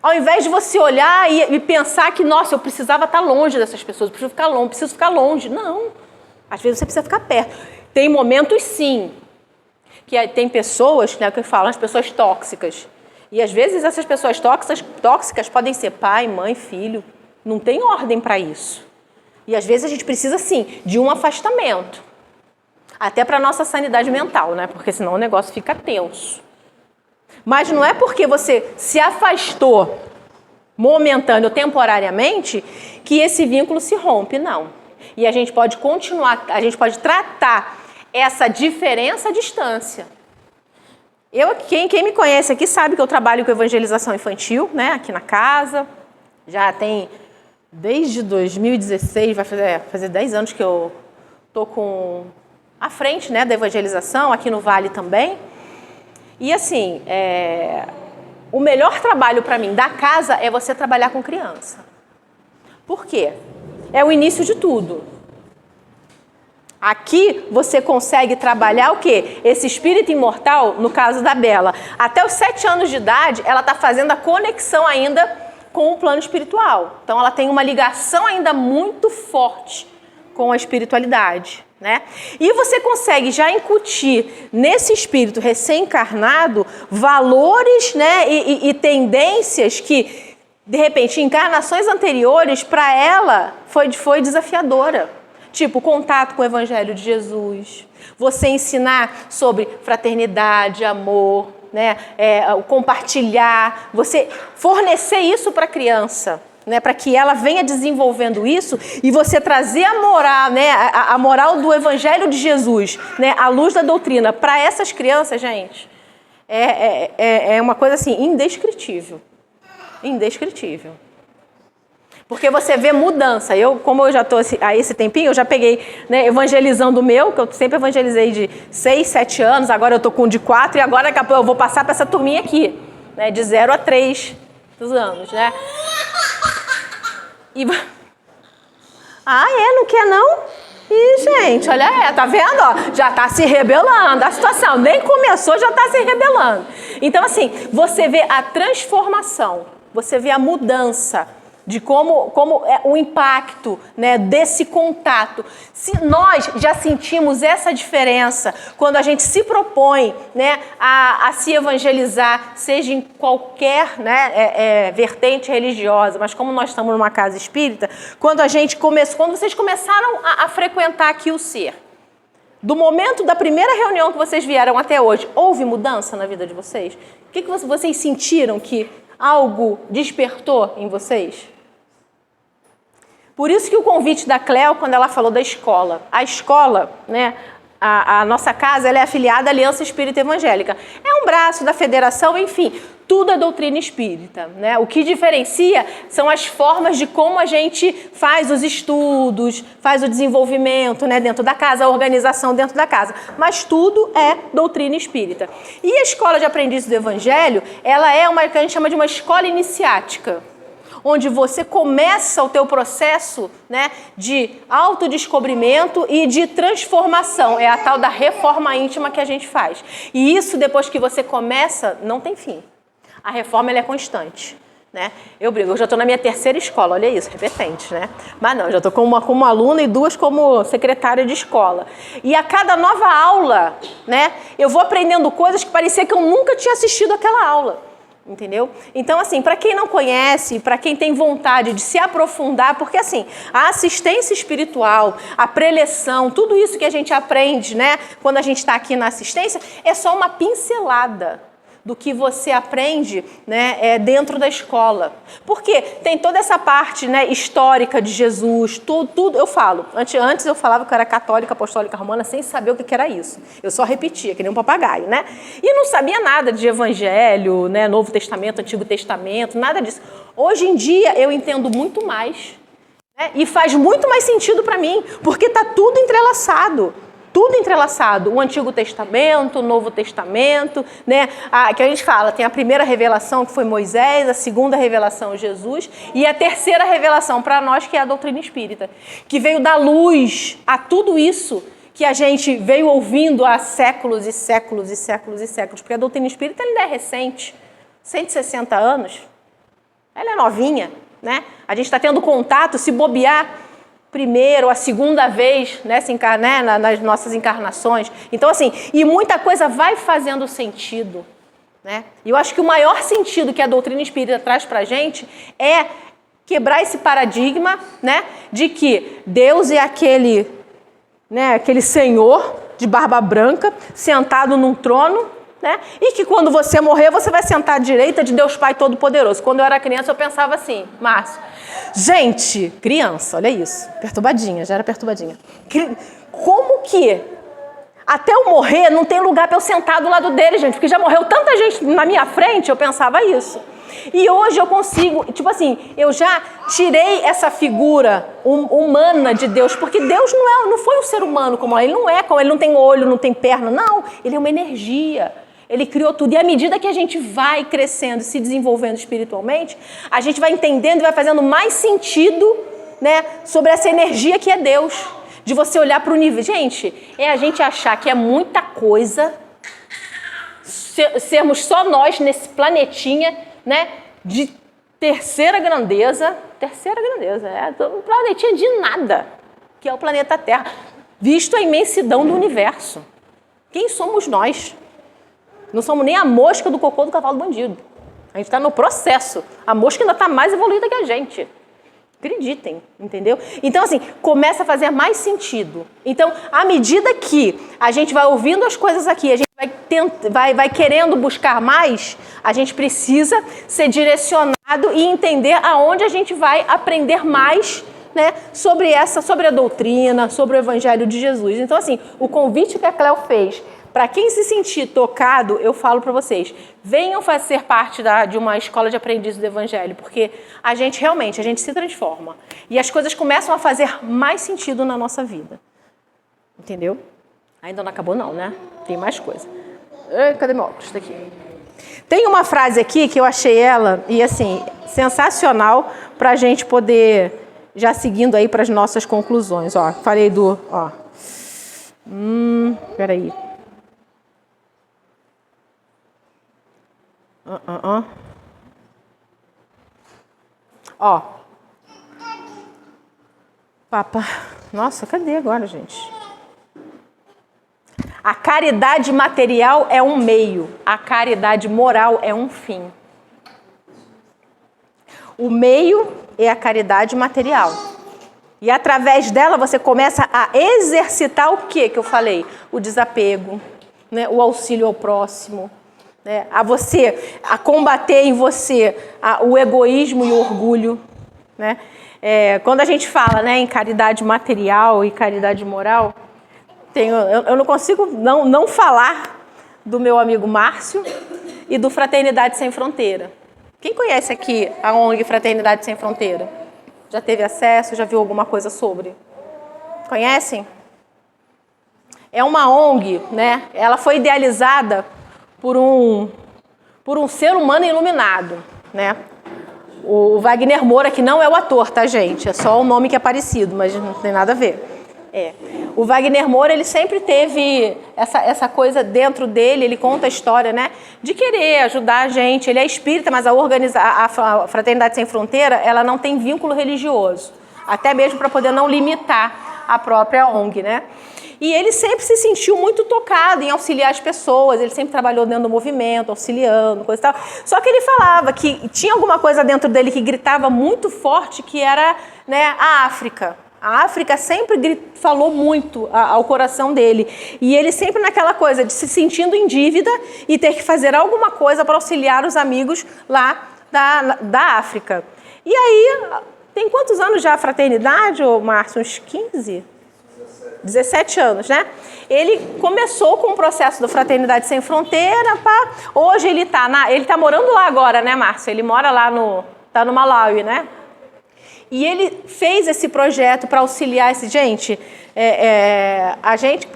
Ao invés de você olhar e pensar que, nossa, eu precisava estar longe dessas pessoas, preciso ficar longe. Não. Às vezes você precisa ficar perto. Tem momentos, sim, que tem pessoas, né, que eu falo, as pessoas tóxicas. E às vezes essas pessoas tóxicas podem ser pai, mãe, filho. Não tem ordem para isso. E às vezes a gente precisa, sim, de um afastamento. Até para a nossa sanidade mental, né? Porque senão o negócio fica tenso. Mas não é porque você se afastou momentâneo, temporariamente, que esse vínculo se rompe, não. E a gente pode continuar, a gente pode tratar essa diferença à distância. Quem me conhece aqui sabe que eu trabalho com evangelização infantil, né, aqui na casa. Já tem, desde 2016, vai fazer 10 anos que eu estou à frente, né, da evangelização, aqui no Vale também. E assim, o melhor trabalho para mim da casa é você trabalhar com criança. Por quê? É o início de tudo. Aqui você consegue trabalhar o quê? Esse espírito imortal, no caso da Bela. Até os 7 anos de idade, ela está fazendo a conexão ainda com o plano espiritual. Então, ela tem uma ligação ainda muito forte com a espiritualidade, né? E você consegue já incutir nesse espírito recém-encarnado valores, né, e tendências que, de repente, em encarnações anteriores, para ela, foi desafiadora. Tipo, contato com o Evangelho de Jesus, você ensinar sobre fraternidade, amor, né? O compartilhar, você fornecer isso para a criança, né? Para que ela venha desenvolvendo isso e você trazer a moral, né? A moral do Evangelho de Jesus, né? A luz da doutrina para essas crianças, gente, é uma coisa assim indescritível, indescritível. Porque você vê mudança. Como eu já estou há esse tempinho, eu já peguei, né, evangelizando o meu, que eu sempre evangelizei de 6, 7 anos, agora eu estou com de 4 e agora daqui a pouco eu vou passar para essa turminha aqui, né, de 0 a 3 anos, né? E... não quer não? Ih, gente, olha tá vendo? Ó, já está se rebelando, a situação nem começou, já está se rebelando. Então, assim, você vê a transformação, você vê a mudança, de como é o impacto, né, desse contato. Se nós já sentimos essa diferença quando a gente se propõe, né, a se evangelizar, seja em qualquer, né, vertente religiosa, mas como nós estamos numa casa espírita, quando vocês começaram a frequentar aqui o ser, do momento da primeira reunião que vocês vieram até hoje, houve mudança na vida de vocês? O que vocês sentiram que algo despertou em vocês? Por isso que o convite da Cléo, quando ela falou da escola, a escola, né, A nossa casa ela é afiliada à Aliança Espírita Evangélica. É um braço da federação, enfim, tudo é doutrina espírita, né? O que diferencia são as formas de como a gente faz os estudos, faz o desenvolvimento, né, dentro da casa, a organização dentro da casa. Mas tudo é doutrina espírita. E a Escola de Aprendizes do Evangelho, ela é uma que a gente chama de uma escola iniciática, onde você começa o teu processo, né, de autodescobrimento e de transformação. É a tal da reforma íntima que a gente faz. E isso, depois que você começa, não tem fim. A reforma ela é constante, né? Eu brigo, eu já estou na minha terceira escola, olha isso, repetente, né? Mas não, já estou como aluna e 2 como secretária de escola. E a cada nova aula, né, eu vou aprendendo coisas que parecia que eu nunca tinha assistido aquela aula. Entendeu? Então, assim, para quem não conhece, para quem tem vontade de se aprofundar, porque, assim, a assistência espiritual, a preleção, tudo isso que a gente aprende, né, quando a gente está aqui na assistência, é só uma pincelada do que você aprende, né, dentro da escola. Porque tem toda essa parte, né, histórica de Jesus, tudo eu falo. Antes eu falava que eu era católica, apostólica romana, sem saber o que era isso. Eu só repetia, que nem um papagaio, né? E não sabia nada de evangelho, né, Novo Testamento, Antigo Testamento, nada disso. Hoje em dia eu entendo muito mais, né, e faz muito mais sentido para mim, porque está tudo entrelaçado. Tudo entrelaçado, o Antigo Testamento, o Novo Testamento, né? Que a gente fala, tem a primeira revelação que foi Moisés, a segunda revelação Jesus e a terceira revelação para nós que é a doutrina espírita, que veio dar luz a tudo isso que a gente veio ouvindo há séculos e séculos e séculos e séculos, porque a doutrina espírita ainda é recente, 160 anos, ela é novinha, né? A gente está tendo contato, se bobear, primeiro, a segunda vez, né, nas nossas encarnações. Então, assim, e muita coisa vai fazendo sentido, né? E eu acho que o maior sentido que a doutrina espírita traz para a gente é quebrar esse paradigma, né, de que Deus é aquele senhor de barba branca, sentado num trono, né, e que quando você morrer, você vai sentar à direita de Deus Pai Todo-Poderoso. Quando eu era criança, eu pensava assim, Márcio, gente, criança, olha isso, perturbadinha, já era perturbadinha. Como que até eu morrer não tem lugar para eu sentar do lado dele, gente? Porque já morreu tanta gente na minha frente, eu pensava isso. E hoje eu consigo, tipo assim, eu já tirei essa figura humana de Deus, porque Deus não foi um ser humano como ele não é, como ele não tem olho, não tem perna, não, ele é uma energia. Ele criou tudo. E à medida que a gente vai crescendo, se desenvolvendo espiritualmente, a gente vai entendendo e vai fazendo mais sentido, né, sobre essa energia que é Deus. De você olhar para o universo. Gente, é a gente achar que é muita coisa sermos só nós nesse planetinha, né, de terceira grandeza, um planetinha de nada, que é o planeta Terra, visto a imensidão do universo. Quem somos nós? Não somos nem a mosca do cocô do cavalo bandido. A gente está no processo. A mosca ainda está mais evoluída que a gente. Acreditem, entendeu? Então, assim, começa a fazer mais sentido. Então, à medida que a gente vai ouvindo as coisas aqui, a gente vai querendo buscar mais, a gente precisa ser direcionado e entender aonde a gente vai aprender mais, né, sobre a doutrina, sobre o Evangelho de Jesus. Então, assim, o convite que a Cléo fez, para quem se sentir tocado, eu falo para vocês, venham fazer parte de uma escola de aprendizes do Evangelho, porque a gente se transforma. E as coisas começam a fazer mais sentido na nossa vida. Entendeu? Ainda não acabou não, né? Tem mais coisa. Cadê meu óculos? Está aqui. Tem uma frase aqui que eu achei ela, e assim, sensacional, para a gente poder, já seguindo aí para as nossas conclusões. Ó, falei do... Ó. Peraí. Ó. Papa. Nossa, cadê agora, gente? A caridade material é um meio, a caridade moral é um fim. O meio é a caridade material. E através dela você começa a exercitar o que eu falei? O desapego, né? O auxílio ao próximo. A combater em você o egoísmo e o orgulho, né? Quando a gente fala, né, em caridade material e caridade moral, eu não consigo não falar do meu amigo Márcio e do Fraternidade Sem Fronteira. Quem conhece aqui a ONG Fraternidade Sem Fronteira? Já teve acesso, já viu alguma coisa sobre? Conhecem? É uma ONG, né? Ela foi idealizada por um ser humano iluminado, né? O Wagner Moura, que não é o ator, tá, gente? É só o nome que é parecido, mas não tem nada a ver. O Wagner Moura, ele sempre teve essa coisa dentro dele, ele conta a história, né? De querer ajudar a gente. Ele é espírita, mas a Fraternidade Sem Fronteira, ela não tem vínculo religioso. Até mesmo para poder não limitar a própria ONG, né? E ele sempre se sentiu muito tocado em auxiliar as pessoas, ele sempre trabalhou dentro do movimento, auxiliando, coisa e tal. Só que ele falava que tinha alguma coisa dentro dele que gritava muito forte, que era, né, a África. A África sempre falou muito ao coração dele. E ele sempre naquela coisa de se sentindo em dívida e ter que fazer alguma coisa para auxiliar os amigos lá da África. E aí, tem quantos anos já a fraternidade, Márcio? Uns 15? 17 anos, né? Ele começou com o processo do Fraternidade Sem Fronteira. Hoje ele tá morando lá agora, né, Márcio? Ele mora lá tá no Malawi, né? E ele fez esse projeto para auxiliar esse... Gente, a gente...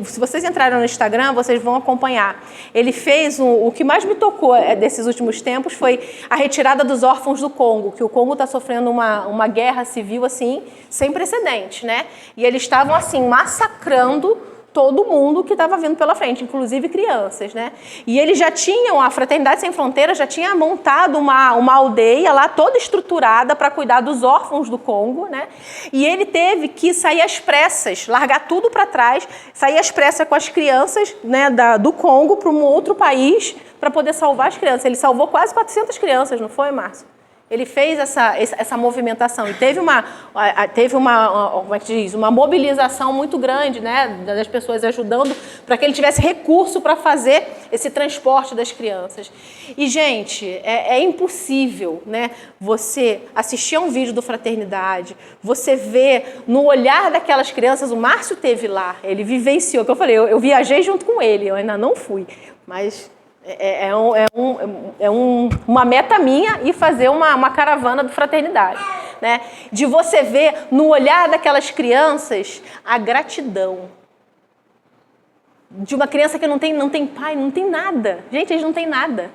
Se vocês entrarem no Instagram, vocês vão acompanhar. Ele fez... O que mais me tocou desses últimos tempos foi a retirada dos órfãos do Congo, que o Congo está sofrendo uma guerra civil, assim, sem precedentes, né? E eles estavam, assim, massacrando todo mundo que estava vindo pela frente, inclusive crianças, né? E eles já tinham, a Fraternidade Sem Fronteiras já tinha montado uma aldeia lá toda estruturada para cuidar dos órfãos do Congo, né? E ele teve que sair às pressas, largar tudo para trás, sair às pressas com as crianças, né, do Congo para um outro país para poder salvar as crianças. Ele salvou quase 400 crianças, não foi, Márcio? Ele fez essa movimentação e teve como é que diz, uma mobilização muito grande, né, das pessoas ajudando para que ele tivesse recurso para fazer esse transporte das crianças. E, gente, é impossível, né, você assistir a um vídeo do Fraternidade, você ver no olhar daquelas crianças, o Márcio teve lá, ele vivenciou, que eu falei, eu viajei junto com ele, eu ainda não fui, mas... uma meta minha ir fazer uma caravana do Fraternidade, né? De você ver no olhar daquelas crianças a gratidão. De uma criança que não tem pai, não tem nada. Gente, eles não têm nada.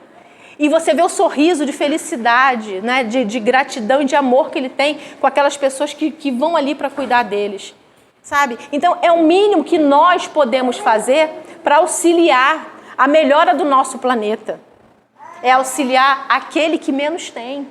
E você vê o sorriso de felicidade, né? De gratidão e de amor que ele tem com aquelas pessoas que vão ali para cuidar deles, sabe? Então, é o mínimo que nós podemos fazer para auxiliar a melhora do nosso planeta. É auxiliar aquele que menos tem.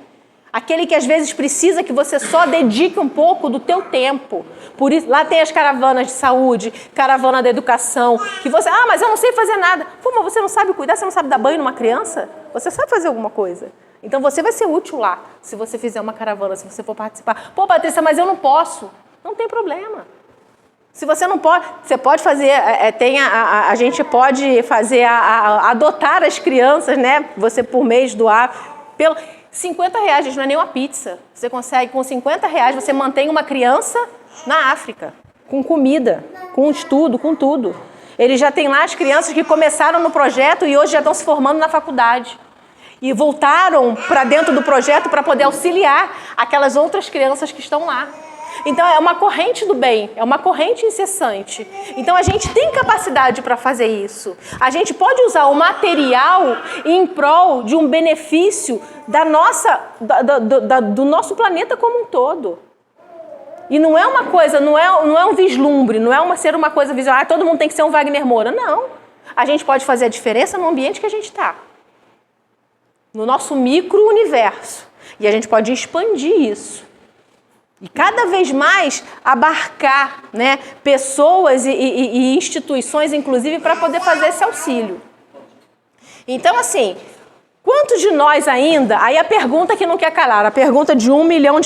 Aquele que às vezes precisa que você só dedique um pouco do teu tempo. Por isso, lá tem as caravanas de saúde, caravana da educação, que você, mas eu não sei fazer nada. Pô, mas você não sabe cuidar, você não sabe dar banho numa criança? Você sabe fazer alguma coisa. Então você vai ser útil lá, se você fizer uma caravana, se você for participar. Pô, Patrícia, mas eu não posso. Não tem problema. Se você não pode, você pode fazer, a gente pode fazer, adotar as crianças, né? Você por mês doar, pelo R$50, gente, não é nem uma pizza. Você consegue, com R$50, você mantém uma criança na África, com comida, com estudo, com tudo. Eles já têm lá as crianças que começaram no projeto e hoje já estão se formando na faculdade. E voltaram para dentro do projeto para poder auxiliar aquelas outras crianças que estão lá. Então, é uma corrente do bem, é uma corrente incessante. Então, a gente tem capacidade para fazer isso. A gente pode usar o material em prol de um benefício do nosso planeta como um todo. E não é uma coisa, não é um vislumbre, não é ser uma coisa visual, todo mundo tem que ser um Wagner Moura. Não. A gente pode fazer a diferença no ambiente que a gente está. No nosso micro-universo. E a gente pode expandir isso. E cada vez mais abarcar, né, pessoas e instituições, inclusive, para poder fazer esse auxílio. Então, assim, quantos de nós ainda... Aí a pergunta que não quer calar, a pergunta de $1 milhão.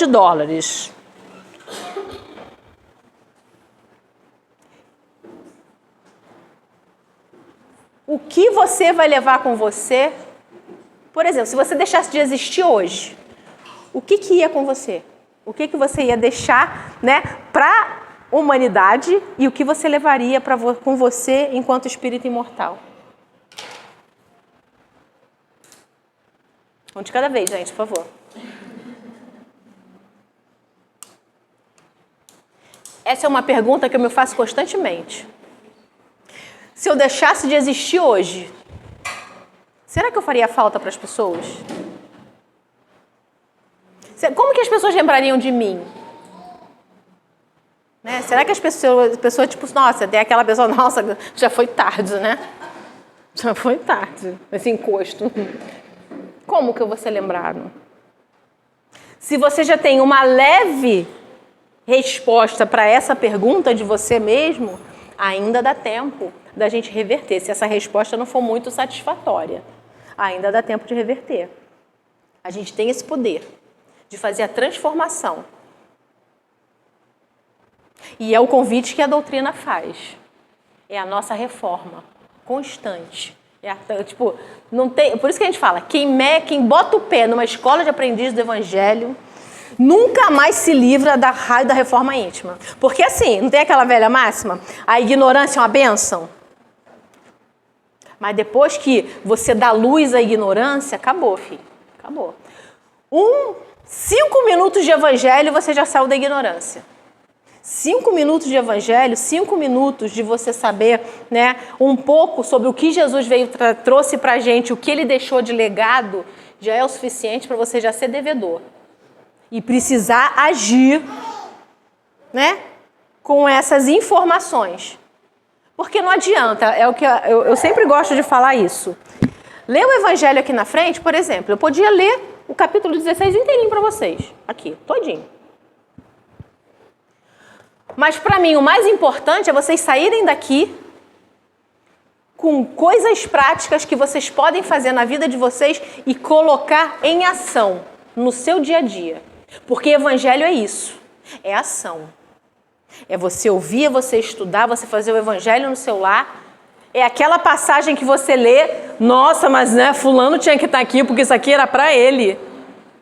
O que você vai levar com você? Por exemplo, se você deixasse de existir hoje, o que ia com você? O que você ia deixar, né, para humanidade e o que você levaria com você enquanto espírito imortal? Um de cada vez, gente, por favor. Essa é uma pergunta que eu me faço constantemente. Se eu deixasse de existir hoje, será que eu faria falta para as pessoas? Como que as pessoas lembrariam de mim? Né? Será que as pessoas, tipo, nossa, tem aquela pessoa, nossa, já foi tarde, né? Já foi tarde, esse encosto. Como que eu vou ser lembrado? Se você já tem uma leve resposta para essa pergunta de você mesmo, ainda dá tempo da gente reverter. Se essa resposta não for muito satisfatória, ainda dá tempo de reverter. A gente tem esse poder de fazer a transformação. E é o convite que a doutrina faz. É a nossa reforma constante. Não tem, por isso que a gente fala, quem bota o pé numa escola de aprendiz do Evangelho nunca mais se livra da raio da reforma íntima. Porque assim, não tem aquela velha máxima? A ignorância é uma bênção? Mas depois que você dá luz à ignorância, acabou, filho. Acabou. 5 minutos de evangelho, você já saiu da ignorância. 5 minutos de evangelho, 5 minutos de você saber, né, um pouco sobre o que Jesus trouxe pra gente, o que ele deixou de legado, já é o suficiente para você já ser devedor. E precisar agir, né, com essas informações. Porque não adianta, é o que eu sempre gosto de falar isso. Ler o evangelho aqui na frente, por exemplo, eu podia ler o capítulo 16 inteirinho para vocês, aqui, todinho. Mas para mim o mais importante é vocês saírem daqui com coisas práticas que vocês podem fazer na vida de vocês e colocar em ação no seu dia a dia. Porque evangelho é isso, é ação. É você ouvir, é você estudar, você fazer o evangelho no seu lar. É aquela passagem que você lê, nossa, mas né, fulano tinha que estar aqui porque isso aqui era para ele.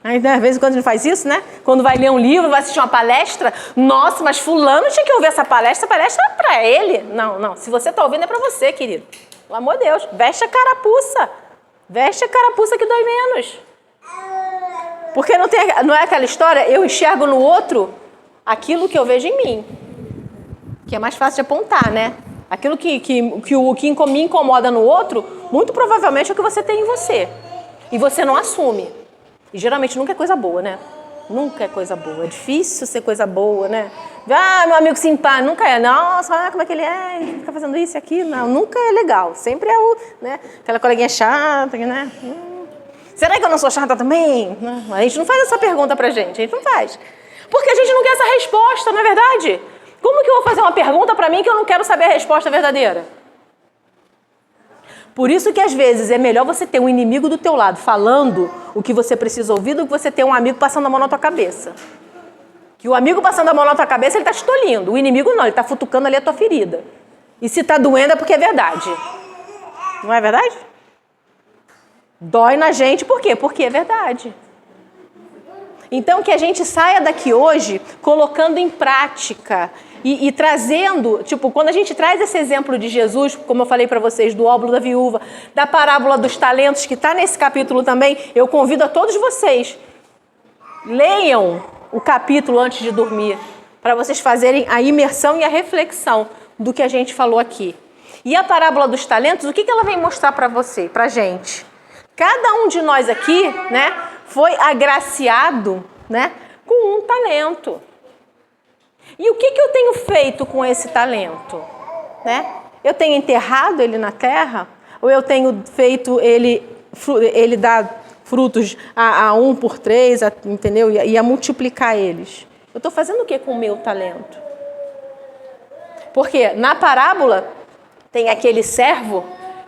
Aí, né, às vezes quando a gente faz isso, né? Quando vai ler um livro, vai assistir uma palestra, nossa, mas fulano tinha que ouvir essa palestra é para ele. Não, se você está ouvindo é para você, querido. Pelo amor de Deus, veste a carapuça. Veste a carapuça que dói menos. Porque não é aquela história, eu enxergo no outro aquilo que eu vejo em mim. Que é mais fácil de apontar, né? Aquilo que me incomoda no outro, muito provavelmente é o que você tem em você. E você não assume. E geralmente nunca é coisa boa, né? Nunca é coisa boa. É difícil ser coisa boa, né? Ah, meu amigo simpático, nunca é. Nossa, olha como é que ele é, ele fica fazendo isso e aquilo. Não, nunca é legal. Sempre é né? Aquela coleguinha chata, né? Será que eu não sou chata também? A gente não faz essa pergunta pra gente, a gente não faz. Porque a gente não quer essa resposta, não é verdade? Como que eu vou fazer uma pergunta pra mim que eu não quero saber a resposta verdadeira? Por isso que às vezes é melhor você ter um inimigo do teu lado falando o que você precisa ouvir do que você ter um amigo passando a mão na tua cabeça. Que o amigo passando a mão na tua cabeça, ele tá te tolindo. O inimigo não, ele tá futucando ali a tua ferida. E se tá doendo é porque é verdade. Não é verdade? Dói na gente, por quê? Porque é verdade. Então que a gente saia daqui hoje colocando em prática e trazendo, tipo, quando a gente traz esse exemplo de Jesus, como eu falei para vocês, do óbolo da viúva, da parábola dos talentos, que está nesse capítulo também, eu convido a todos vocês, leiam o capítulo antes de dormir, para vocês fazerem a imersão e a reflexão do que a gente falou aqui. E a parábola dos talentos, o que ela vem mostrar para você, para a gente? Cada um de nós aqui, né, foi agraciado, né, com um talento. E o que eu tenho feito com esse talento? Né? Eu tenho enterrado ele na terra? Ou eu tenho feito ele dar frutos a 1 por 3, entendeu? E a multiplicar eles? Eu estou fazendo o que com o meu talento? Porque na parábola tem aquele servo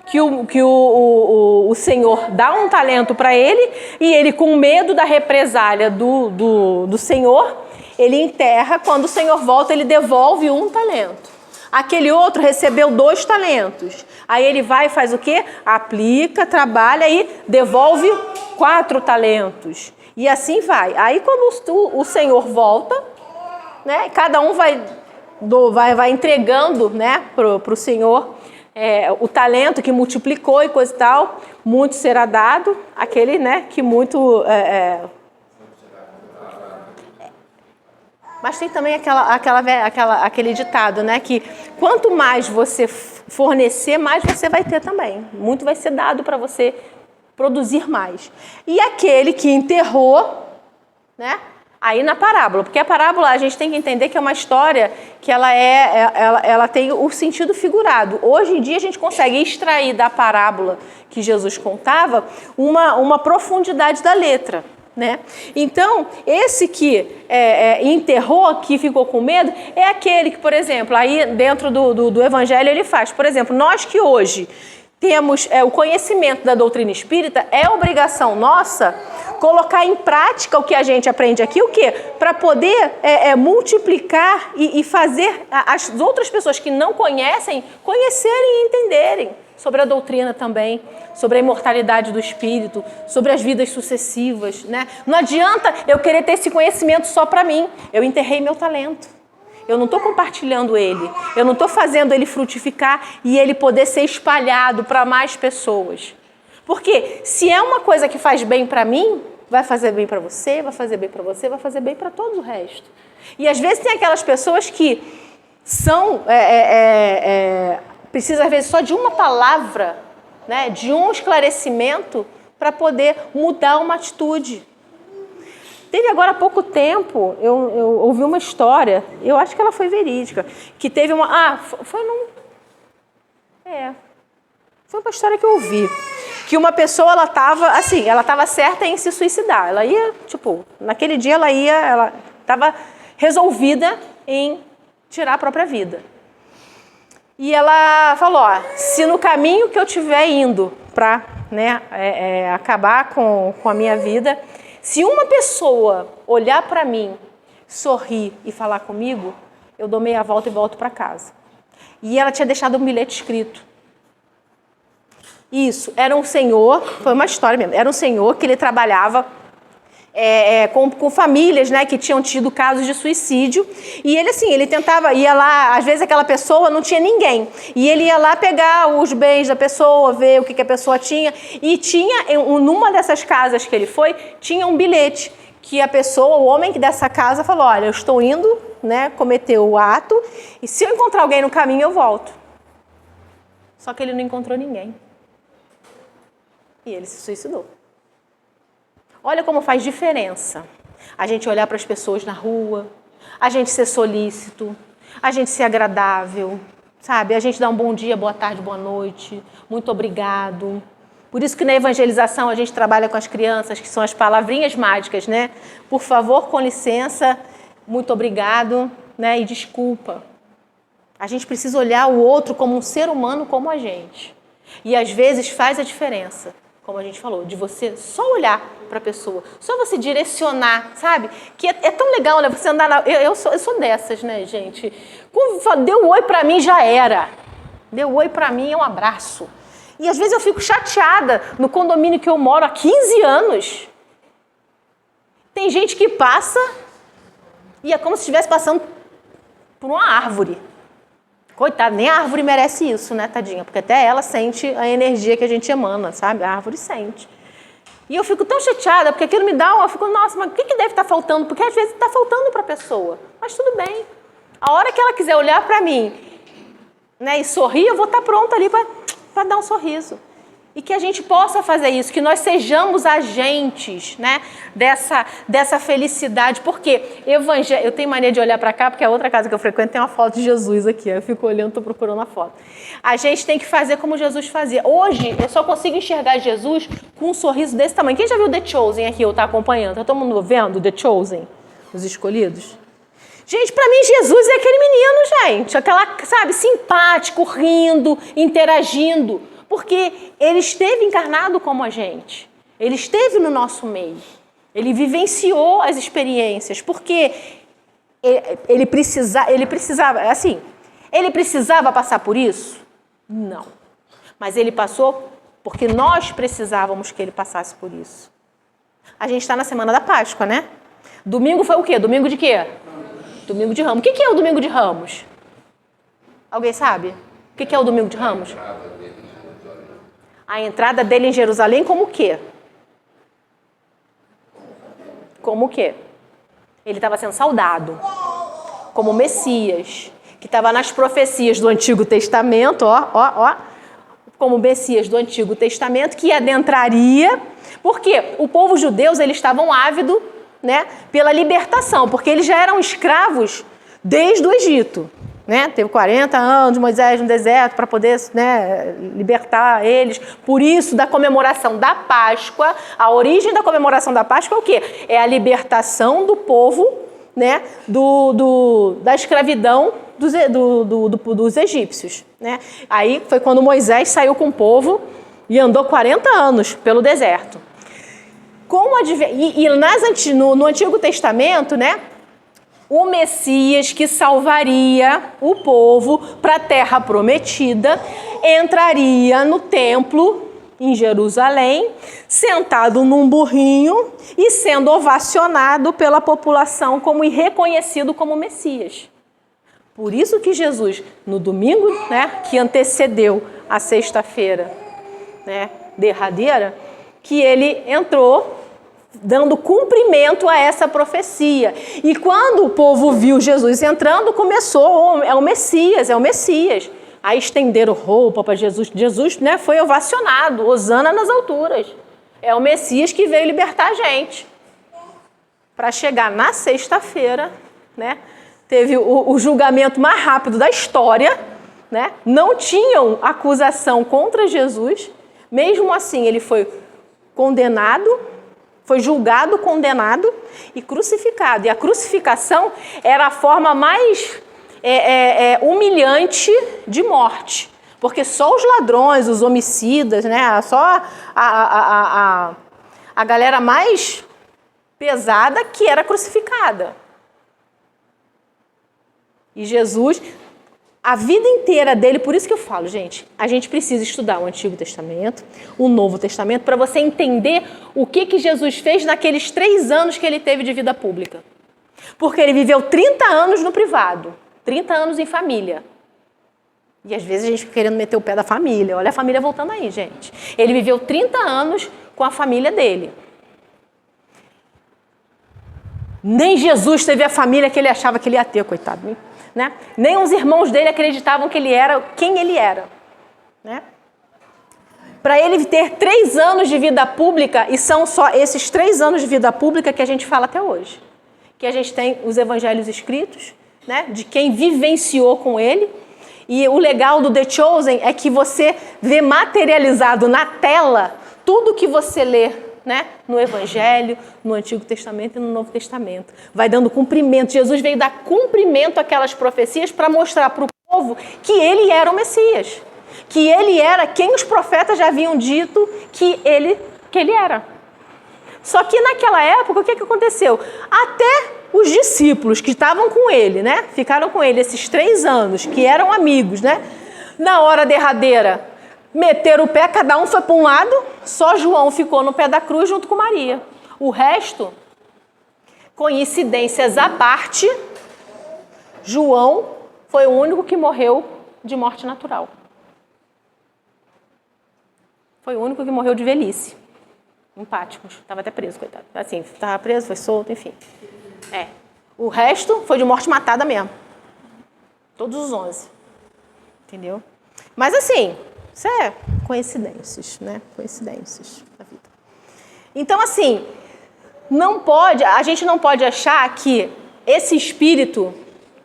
que o Senhor dá um talento para ele e ele, com medo da represália do Senhor, ele enterra. Quando o Senhor volta, ele devolve 1 talento. Aquele outro recebeu 2 talentos. Aí ele vai e faz o quê? Aplica, trabalha e devolve 4 talentos. E assim vai. Aí quando o Senhor volta, né, cada um vai vai entregando, né, para o Senhor o talento que multiplicou e coisa e tal, muito será dado. Aquele, né, que muito... Mas tem também aquele ditado, né, que quanto mais você fornecer, mais você vai ter também. Muito vai ser dado para você produzir mais. E aquele que enterrou, né, aí na parábola, porque a parábola a gente tem que entender que é uma história que ela tem o sentido figurado. Hoje em dia a gente consegue extrair da parábola que Jesus contava uma profundidade da letra, né? Então, esse que enterrou, que ficou com medo, é aquele que, por exemplo, aí dentro do Evangelho ele faz, por exemplo, nós que hoje temos o conhecimento da doutrina espírita, é obrigação nossa colocar em prática o que a gente aprende aqui, o quê? Para poder multiplicar e fazer as outras pessoas que não conhecem, conhecerem e entenderem sobre a doutrina também, sobre a imortalidade do espírito, sobre as vidas sucessivas, né? Não adianta eu querer ter esse conhecimento só para mim, eu enterrei meu talento. Eu não estou compartilhando ele, eu não estou fazendo ele frutificar e ele poder ser espalhado para mais pessoas. Porque se é uma coisa que faz bem para mim, vai fazer bem para você, vai fazer bem para você, vai fazer bem para todo o resto. E às vezes tem aquelas pessoas que são, precisa às vezes só de uma palavra, né, de um esclarecimento para poder mudar uma atitude. Teve agora há pouco tempo, eu ouvi uma história, eu acho que ela foi verídica, que teve uma... foi uma história que eu ouvi. Que uma pessoa, ela estava certa em se suicidar. Ela ia, naquele dia ela estava resolvida em tirar a própria vida. E ela falou, se no caminho que eu estiver indo para acabar com a minha vida, se uma pessoa olhar para mim, sorrir e falar comigo, eu dou meia volta e volto para casa. E ela tinha deixado um bilhete escrito. Isso, era um senhor, foi uma história mesmo, era um senhor que ele trabalhava com famílias, né, que tinham tido casos de suicídio, e ele assim, ele tentava, ia lá, às vezes aquela pessoa não tinha ninguém, e ele ia lá pegar os bens da pessoa, ver o que a pessoa tinha, e tinha, numa dessas casas que ele foi, tinha um bilhete, que a pessoa, o homem dessa casa falou, olha, eu estou indo, né, cometer o ato, e se eu encontrar alguém no caminho, eu volto. Só que ele não encontrou ninguém. E ele se suicidou. Olha como faz diferença a gente olhar para as pessoas na rua, a gente ser solícito, a gente ser agradável, sabe? A gente dar um bom dia, boa tarde, boa noite, muito obrigado. Por isso que na evangelização a gente trabalha com as crianças, que são as palavrinhas mágicas, né? Por favor, com licença, muito obrigado, né? E desculpa. A gente precisa olhar o outro como um ser humano como a gente. E às vezes faz a diferença. Como a gente falou, de você só olhar para a pessoa, só você direcionar, sabe? Que é tão legal, né? Você andar eu sou dessas, né, gente? Deu um oi para mim, já era. Deu um oi para mim, é um abraço. E às vezes eu fico chateada no condomínio que eu moro há 15 anos. Tem gente que passa e é como se estivesse passando por uma árvore. Coitada, nem a árvore merece isso, né, tadinha? Porque até ela sente a energia que a gente emana, sabe? A árvore sente. E eu fico tão chateada, porque aquilo me dá eu fico, nossa, mas o que deve estar faltando? Porque às vezes está faltando para a pessoa. Mas tudo bem. A hora que ela quiser olhar para mim, né, e sorrir, eu vou estar pronta ali para dar um sorriso. E que a gente possa fazer isso, que nós sejamos agentes, né, dessa felicidade. Porque eu tenho mania de olhar para cá, porque a outra casa que eu frequento tem uma foto de Jesus aqui. Eu fico olhando, estou procurando a foto. A gente tem que fazer como Jesus fazia. Hoje, eu só consigo enxergar Jesus com um sorriso desse tamanho. Quem já viu The Chosen aqui, ou está acompanhando? Está todo mundo vendo The Chosen? Os Escolhidos? Gente, para mim, Jesus é aquele menino, gente. Aquela, sabe, simpático, rindo, interagindo. Porque ele esteve encarnado como a gente. Ele esteve no nosso meio. Ele vivenciou as experiências. Porque ele precisava, assim, ele precisava passar por isso? Não. Mas ele passou porque nós precisávamos que ele passasse por isso. A gente está na Semana da Páscoa, né? Domingo foi o quê? Domingo de quê? Domingo de Ramos. O que é o Domingo de Ramos? Alguém sabe? O que é o Domingo de Ramos? A entrada dele em Jerusalém como o quê? Como o quê? Ele estava sendo saudado como Messias, que estava nas profecias do Antigo Testamento, como Messias do Antigo Testamento, que adentraria, porque o povo judeu, eles estavam ávidos, né, pela libertação, porque eles já eram escravos desde o Egito. Né? Teve 40 anos Moisés no deserto para poder, né, libertar eles. Por isso, da comemoração da Páscoa, a origem da comemoração da Páscoa é o quê? É a libertação do povo, né, da escravidão dos egípcios. Né? Aí foi quando Moisés saiu com o povo e andou 40 anos pelo deserto. No Antigo Testamento, né, o Messias que salvaria o povo para a terra prometida entraria no templo em Jerusalém, sentado num burrinho e sendo ovacionado pela população e reconhecido como Messias. Por isso que Jesus, no domingo, né, que antecedeu a sexta-feira, né, derradeira, que ele entrou dando cumprimento a essa profecia. E quando o povo viu Jesus entrando, começou, é o Messias. Aí estenderam roupa para Jesus. Jesus, né, foi ovacionado, hosana nas alturas. É o Messias que veio libertar a gente. Para chegar na sexta-feira, né, teve o julgamento mais rápido da história, né? Não tinham acusação contra Jesus. Mesmo assim, ele foi condenado, foi julgado, condenado e crucificado. E a crucificação era a forma mais humilhante de morte. Porque só os ladrões, os homicidas, né? Só a galera mais pesada que era crucificada. E Jesus, a vida inteira dele, por isso que eu falo, gente, a gente precisa estudar o Antigo Testamento, o Novo Testamento, para você entender o que Jesus fez naqueles 3 anos que ele teve de vida pública. Porque ele viveu 30 anos no privado, 30 anos em família. E às vezes a gente fica querendo meter o pé da família. Olha a família voltando aí, gente. Ele viveu 30 anos com a família dele. Nem Jesus teve a família que ele achava que ele ia ter, coitado. Né? Nem os irmãos dele acreditavam que ele era quem ele era. Né? Para ele ter 3 anos de vida pública, e são só esses 3 anos de vida pública que a gente fala até hoje. Que a gente tem os evangelhos escritos, né, de quem vivenciou com ele. E o legal do The Chosen é que você vê materializado na tela tudo que você lê, né, no Evangelho, no Antigo Testamento e no Novo Testamento. Vai dando cumprimento. Jesus veio dar cumprimento àquelas profecias para mostrar para o povo que ele era o Messias. Que ele era quem os profetas já haviam dito que ele era. Só que naquela época, o que aconteceu? Até os discípulos que estavam com ele, né, ficaram com ele esses 3 anos, que eram amigos, né, na hora derradeira, meteram o pé, cada um foi para um lado, só João ficou no pé da cruz junto com Maria. O resto, coincidências à parte, João foi o único que morreu de morte natural. Foi o único que morreu de velhice. Em Patmos. Estava até preso, coitado. Assim, estava preso, foi solto, enfim. O resto foi de morte matada mesmo. Todos os 11. Entendeu? Mas assim, isso é coincidências, né? Coincidências da vida. Então, assim, a gente não pode achar que esse espírito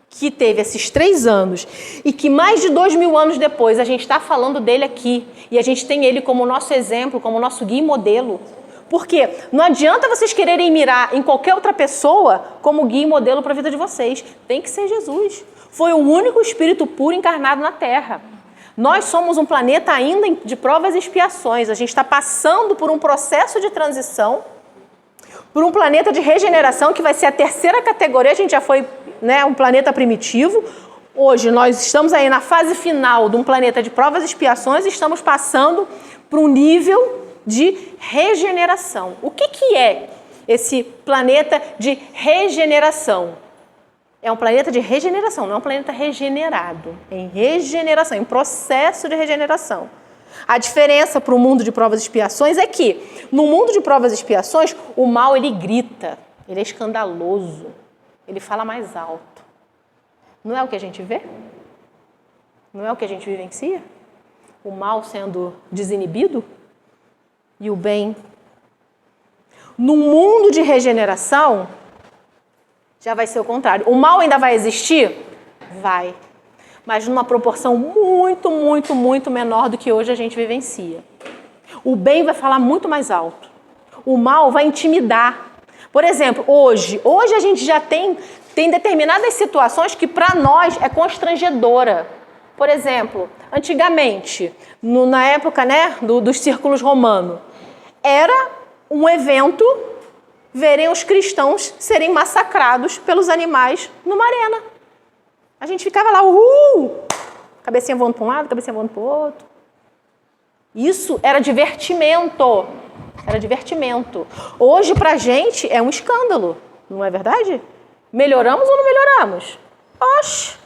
que teve esses 3 anos e que mais de 2000 anos depois a gente está falando dele aqui e a gente tem ele como nosso exemplo, como nosso guia e modelo. Porque não adianta vocês quererem mirar em qualquer outra pessoa como guia e modelo para a vida de vocês. Tem que ser Jesus. Foi o único espírito puro encarnado na Terra. Nós somos um planeta ainda de provas e expiações. A gente está passando por um processo de transição, por um planeta de regeneração que vai ser a 3ª categoria. A gente já foi, né, um planeta primitivo. Hoje nós estamos aí na fase final de um planeta de provas e expiações e estamos passando para um nível de regeneração. O que é esse planeta de regeneração? É um planeta de regeneração, não é um planeta regenerado. É em regeneração, em processo de regeneração. A diferença para o mundo de provas e expiações é que, no mundo de provas e expiações, o mal, ele grita, ele é escandaloso, ele fala mais alto. Não é o que a gente vê? Não é o que a gente vivencia? O mal sendo desinibido e o bem. No mundo de regeneração, já vai ser o contrário. O mal ainda vai existir? Vai. Mas numa proporção muito, muito, muito menor do que hoje a gente vivencia. O bem vai falar muito mais alto. O mal vai intimidar. Por exemplo, hoje a gente já tem determinadas situações que para nós é constrangedora. Por exemplo, antigamente, na época, né, dos círculos romanos, era um evento verem os cristãos serem massacrados pelos animais numa arena. A gente ficava lá, cabecinha voando para um lado, cabecinha voando para o outro. Isso era divertimento. Era divertimento. Hoje, pra gente, é um escândalo. Não é verdade? Melhoramos ou não melhoramos? Oxe!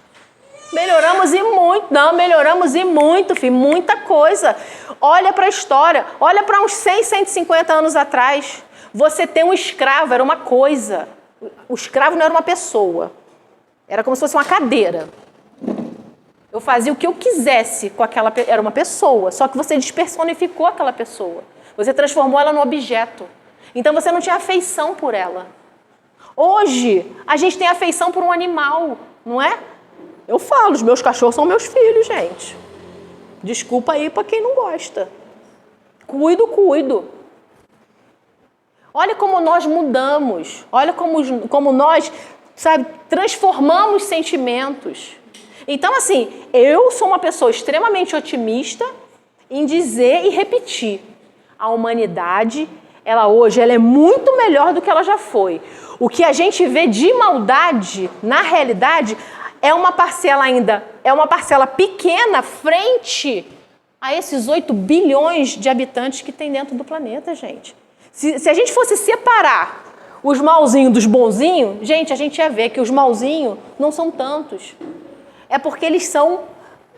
Melhoramos e muito. Não, melhoramos e muito, filho. Muita coisa. Olha para a história. Olha para uns 100, 150 anos atrás. Você ter um escravo era uma coisa. O escravo não era uma pessoa. Era como se fosse uma cadeira. Eu fazia o que eu quisesse com aquela... Era uma pessoa. Só que você despersonificou aquela pessoa. Você transformou ela num objeto. Então você não tinha afeição por ela. Hoje, a gente tem afeição por um animal, não é? Eu falo, os meus cachorros são meus filhos, gente. Desculpa aí para quem não gosta. Cuido. Olha como nós mudamos. Olha como nós, sabe, transformamos sentimentos. Então, assim, eu sou uma pessoa extremamente otimista em dizer e repetir. A humanidade, ela é muito melhor do que ela já foi. O que a gente vê de maldade, na realidade, é uma parcela pequena frente a esses 8 bilhões de habitantes que tem dentro do planeta, gente. Se a gente fosse separar os malzinhos dos bonzinhos, gente, a gente ia ver que os malzinhos não são tantos. É porque eles são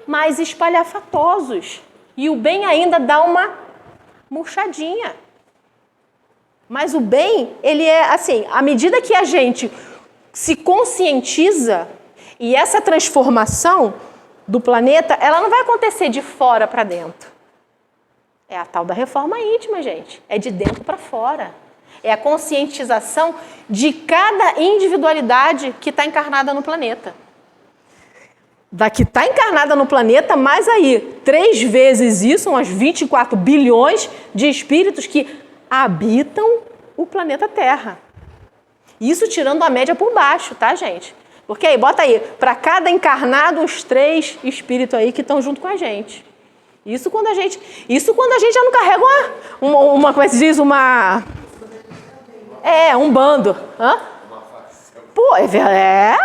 mais espalhafatosos. E o bem ainda dá uma murchadinha. Mas o bem, ele é assim, à medida que a gente se conscientiza, e essa transformação do planeta, ela não vai acontecer de fora para dentro. É a tal da reforma íntima, gente. É de dentro para fora. É a conscientização de cada individualidade que está encarnada no planeta. Da que está encarnada no planeta, mais aí, 3 vezes isso, umas 24 bilhões de espíritos que habitam o planeta Terra. Isso tirando a média por baixo, tá, gente? Porque aí, bota aí, para cada encarnado, uns 3 espíritos aí que estão junto com a gente. Isso quando a gente já não carrega uma como é que se diz? Um bando. Hã? Pô,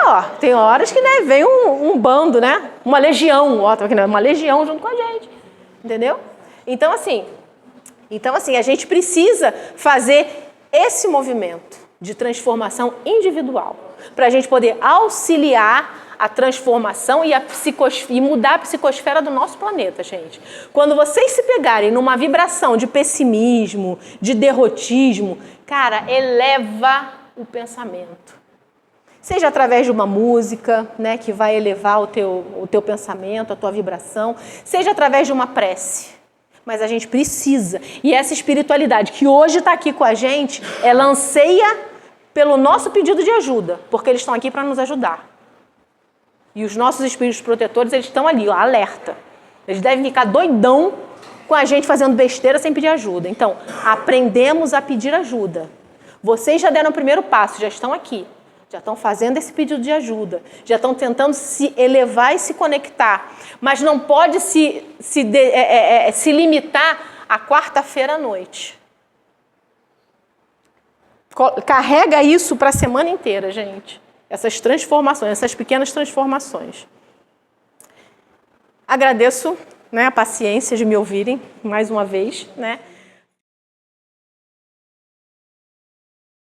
ó, tem horas que, né, vem um bando, né? Uma legião, ó, tá aqui, né? Uma legião junto com a gente. Entendeu? Então, assim, a gente precisa fazer esse movimento de transformação individual para a gente poder auxiliar a transformação e mudar a psicosfera do nosso planeta, gente. Quando vocês se pegarem numa vibração de pessimismo, de derrotismo, cara, eleva o pensamento. Seja através de uma música, né, que vai elevar o teu pensamento, a tua vibração, seja através de uma prece. Mas a gente precisa. E essa espiritualidade que hoje está aqui com a gente, ela anseia pelo nosso pedido de ajuda, porque eles estão aqui para nos ajudar. E os nossos espíritos protetores, eles estão ali, ó, alerta. Eles devem ficar doidão com a gente fazendo besteira sem pedir ajuda. Então, aprendemos a pedir ajuda. Vocês já deram o primeiro passo, já estão aqui. Já estão fazendo esse pedido de ajuda. Já estão tentando se elevar e se conectar. Mas não pode se limitar à quarta-feira à noite. Carrega isso para a semana inteira, gente. Essas transformações, essas pequenas transformações. Agradeço, né, a paciência de me ouvirem mais uma vez, né?